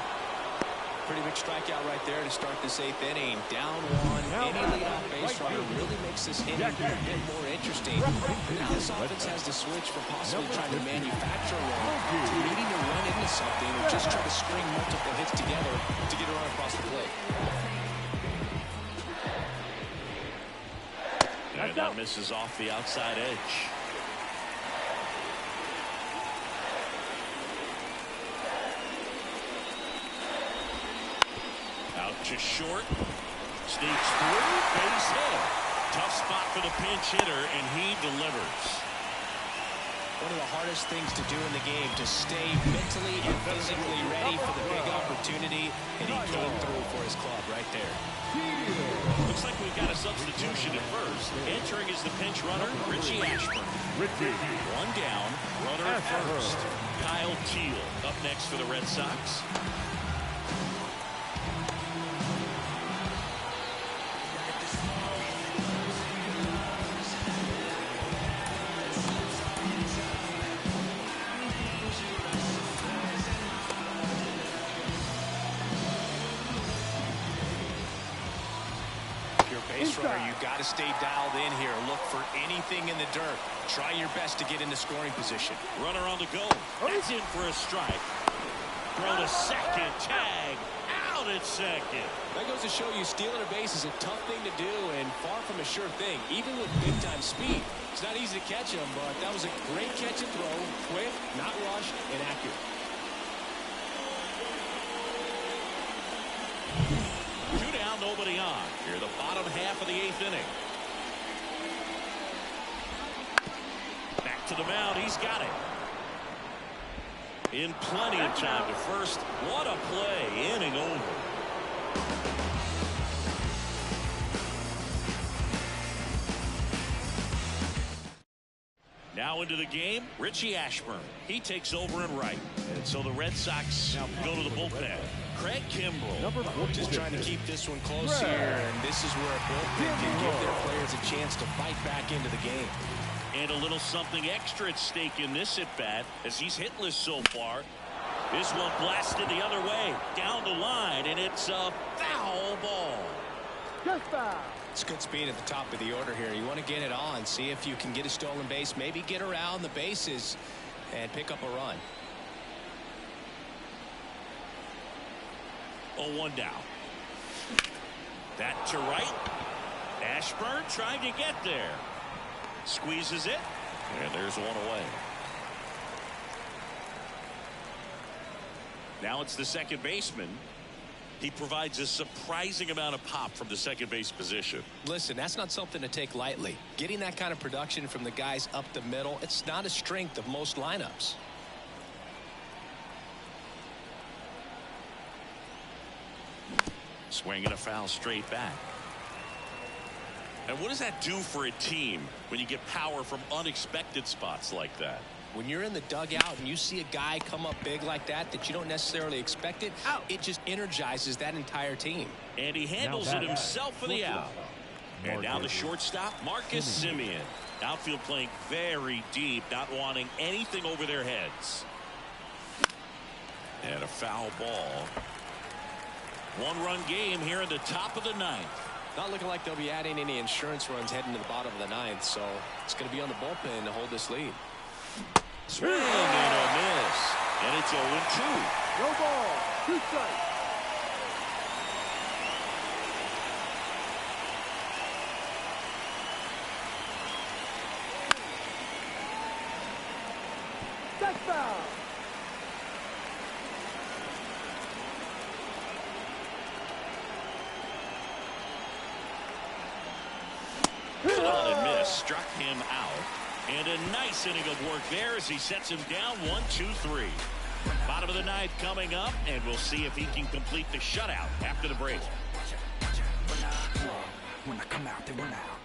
Pretty big strikeout right there to start this 8th inning. Down 1, any leadoff base runner really makes this inning a bit more interesting. Now this offense has to switch from possibly trying to manufacture a run to needing to run into something or just try to string multiple hits together to get a run across the plate. And that misses off the outside edge. Out to short. Sneaks through. Base hit. Tough spot for the pinch hitter, and he delivers. One of the hardest things to do in the game, to stay mentally and physically ready for the big opportunity, and he came through for his club right there. Looks like we've got a substitution at first. Entering is the pinch runner, Richie Ashburn. One down, runner at first. Kyle Teal up next for the Red Sox. Base runner, you've got to stay dialed in here. Look for anything in the dirt. Try your best to get into scoring position. Runner on the go. That's in for a strike. Throw to second. Tag. Out at second. That goes to show you stealing a base is a tough thing to do and far from a sure thing, even with big-time speed. It's not easy to catch him, but that was a great catch and throw. Quick, not rushed, and accurate. Two down, nobody on. Here, the bottom half of the 8th inning. Back to the mound. He's got it. In plenty of time to first. What a play. Inning over. Now into the game, Richie Ashburn. He takes over in right. And so the Red Sox now go to the bullpen. Craig Kimbrell. Just trying to keep this one close here, and this is where a bullpen can give their players a chance to fight back into the game. And a little something extra at stake in this at-bat as he's hitless so far. This one blasted the other way, down the line, and it's a foul ball. Just foul. It's good speed at the top of the order here. You want to get it on, see if you can get a stolen base, maybe get around the bases and pick up a run. 0-1 down. That to right. Ashburn trying to get there. Squeezes it. And there's one away. Now it's the second baseman. He provides a surprising amount of pop from the second base position. Listen, that's not something to take lightly. Getting that kind of production from the guys up the middle, it's not a strength of most lineups. Swing and a foul straight back. And what does that do for a team when you get power from unexpected spots like that? When you're in the dugout and you see a guy come up big like that you don't necessarily expect it, it just energizes that entire team. And he handles it himself for the out. And now the shortstop, Marcus Semien. Outfield playing very deep, not wanting anything over their heads. And a foul ball. One-run game here in the top of the 9th. Not looking like they'll be adding any insurance runs heading to the bottom of the 9th, so it's going to be on the bullpen to hold this lead. Swing and a miss. And it's 0-2. No ball. 2 strikes. That's foul. Hit on and miss. Struck him out. And a nice inning of work there as he sets him down 1-2-3. Bottom of the ninth coming up, and we'll see if he can complete the shutout after the break. When I come out, they run out.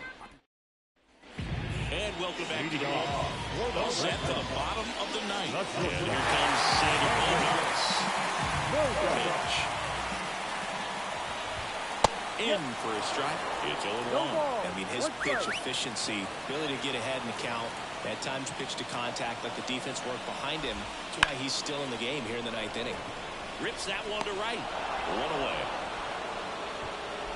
And welcome back to the ball. All set for the bottom of the ninth. And here comes Sandy Pitch. In for a strike. It's 0-1. I mean, his pitch efficiency, ability to get ahead in the count, at times pitch to contact, let the defense work behind him. That's why he's still in the game here in the ninth inning. Rips that one to right. One away.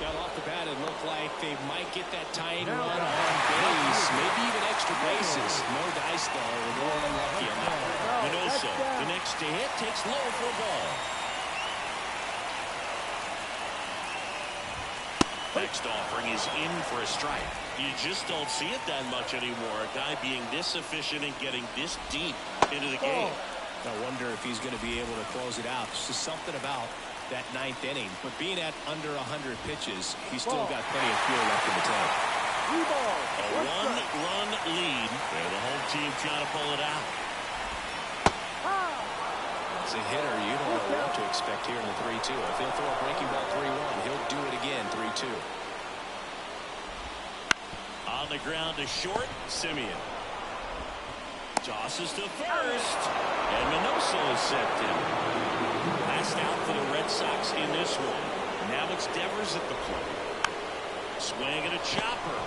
Got off the bat, it looked like they might get that tying run on base, maybe even extra bases. No dice, though. We're more unlucky on that one. Minoso, the next to hit, takes low for a ball. Next offering is in for a strike. You just don't see it that much anymore. A guy being this efficient and getting this deep into the game. I wonder if he's going to be able to close it out. There's just something about that ninth inning. But being at under 100 pitches, he's still got plenty of fuel left in the tank. A one-run lead. And the home team trying to pull it out. As a hitter, you don't know what to expect here in the 3-2. If he'll throw a breaking ball 3-1, he'll do it again 3-2. On the ground to short, Simeon. Tosses to first. And Minoso is set down. Last out for the Red Sox in this one. Now it's Devers at the plate. Swing and a chopper.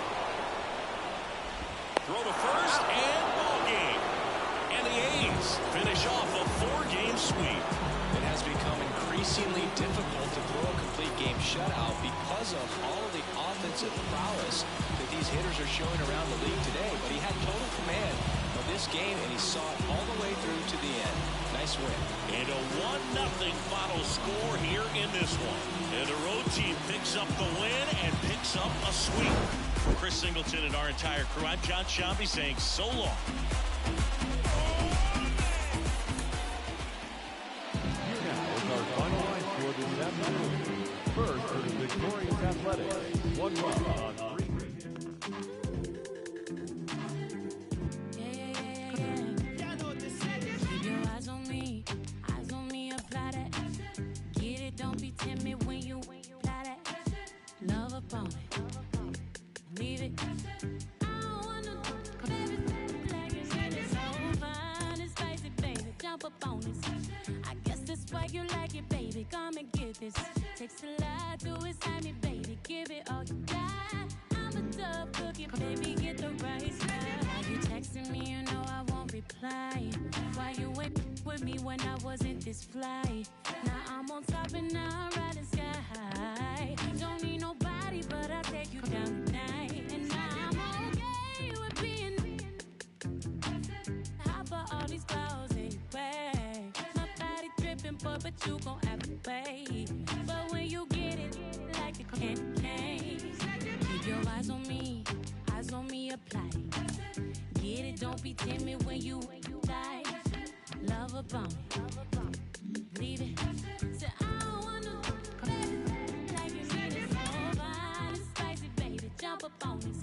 Throw to first and ball game. And the A's finish off a 4-game sweep. It has become increasingly difficult to throw a complete game shutout because of all of the offensive prowess that these hitters are showing around the league today. But he had total command of this game, and he saw it all the way through to the end. Nice win. And a 1-0 final score here in this one. And the road team picks up the win and picks up a sweep. For Chris Singleton and our entire crew, I'm John Shambi saying so long. Our final line score this afternoon. First for the victorious Athletics. 1 run on 3. Keep your eyes on me, apply that. Get it, don't be timid when you apply that. Love upon it, leave it. I don't wanna baby, like you said, it's so fine and spicy, baby. Jump up on this. I guess that's why you like it, baby. Come and get this. Takes a lot to excite me, baby. Give it all you got. I'm a tough cookie, baby. Get the right side. Why you texting me? You know I won't reply. Why you wait with me when I wasn't this fly? Now I'm on top and now I'm riding sky. Don't need nobody, but I'll take you down tonight. And now I'm okay with being hot for all these clouds anyway. My body dripping, but you gon' have to pay. But when you get it, like a candy, keep your eyes on me, apply. Get it, don't be timid when you die. Love upon me, leave it. Say I don't wanna, baby, like you need it so fine and spicy, baby. Jump up on this.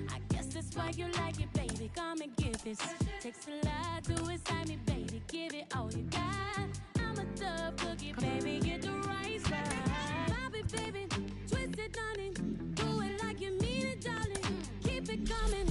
I guess that's why you like it, baby. Come and get this. Takes a lot to excite me, baby. Give it all you got. I'm a tough cookie, baby. Get the right side. Pop it, baby. Twist it, darling. Do it like you mean it, darling. Keep it coming.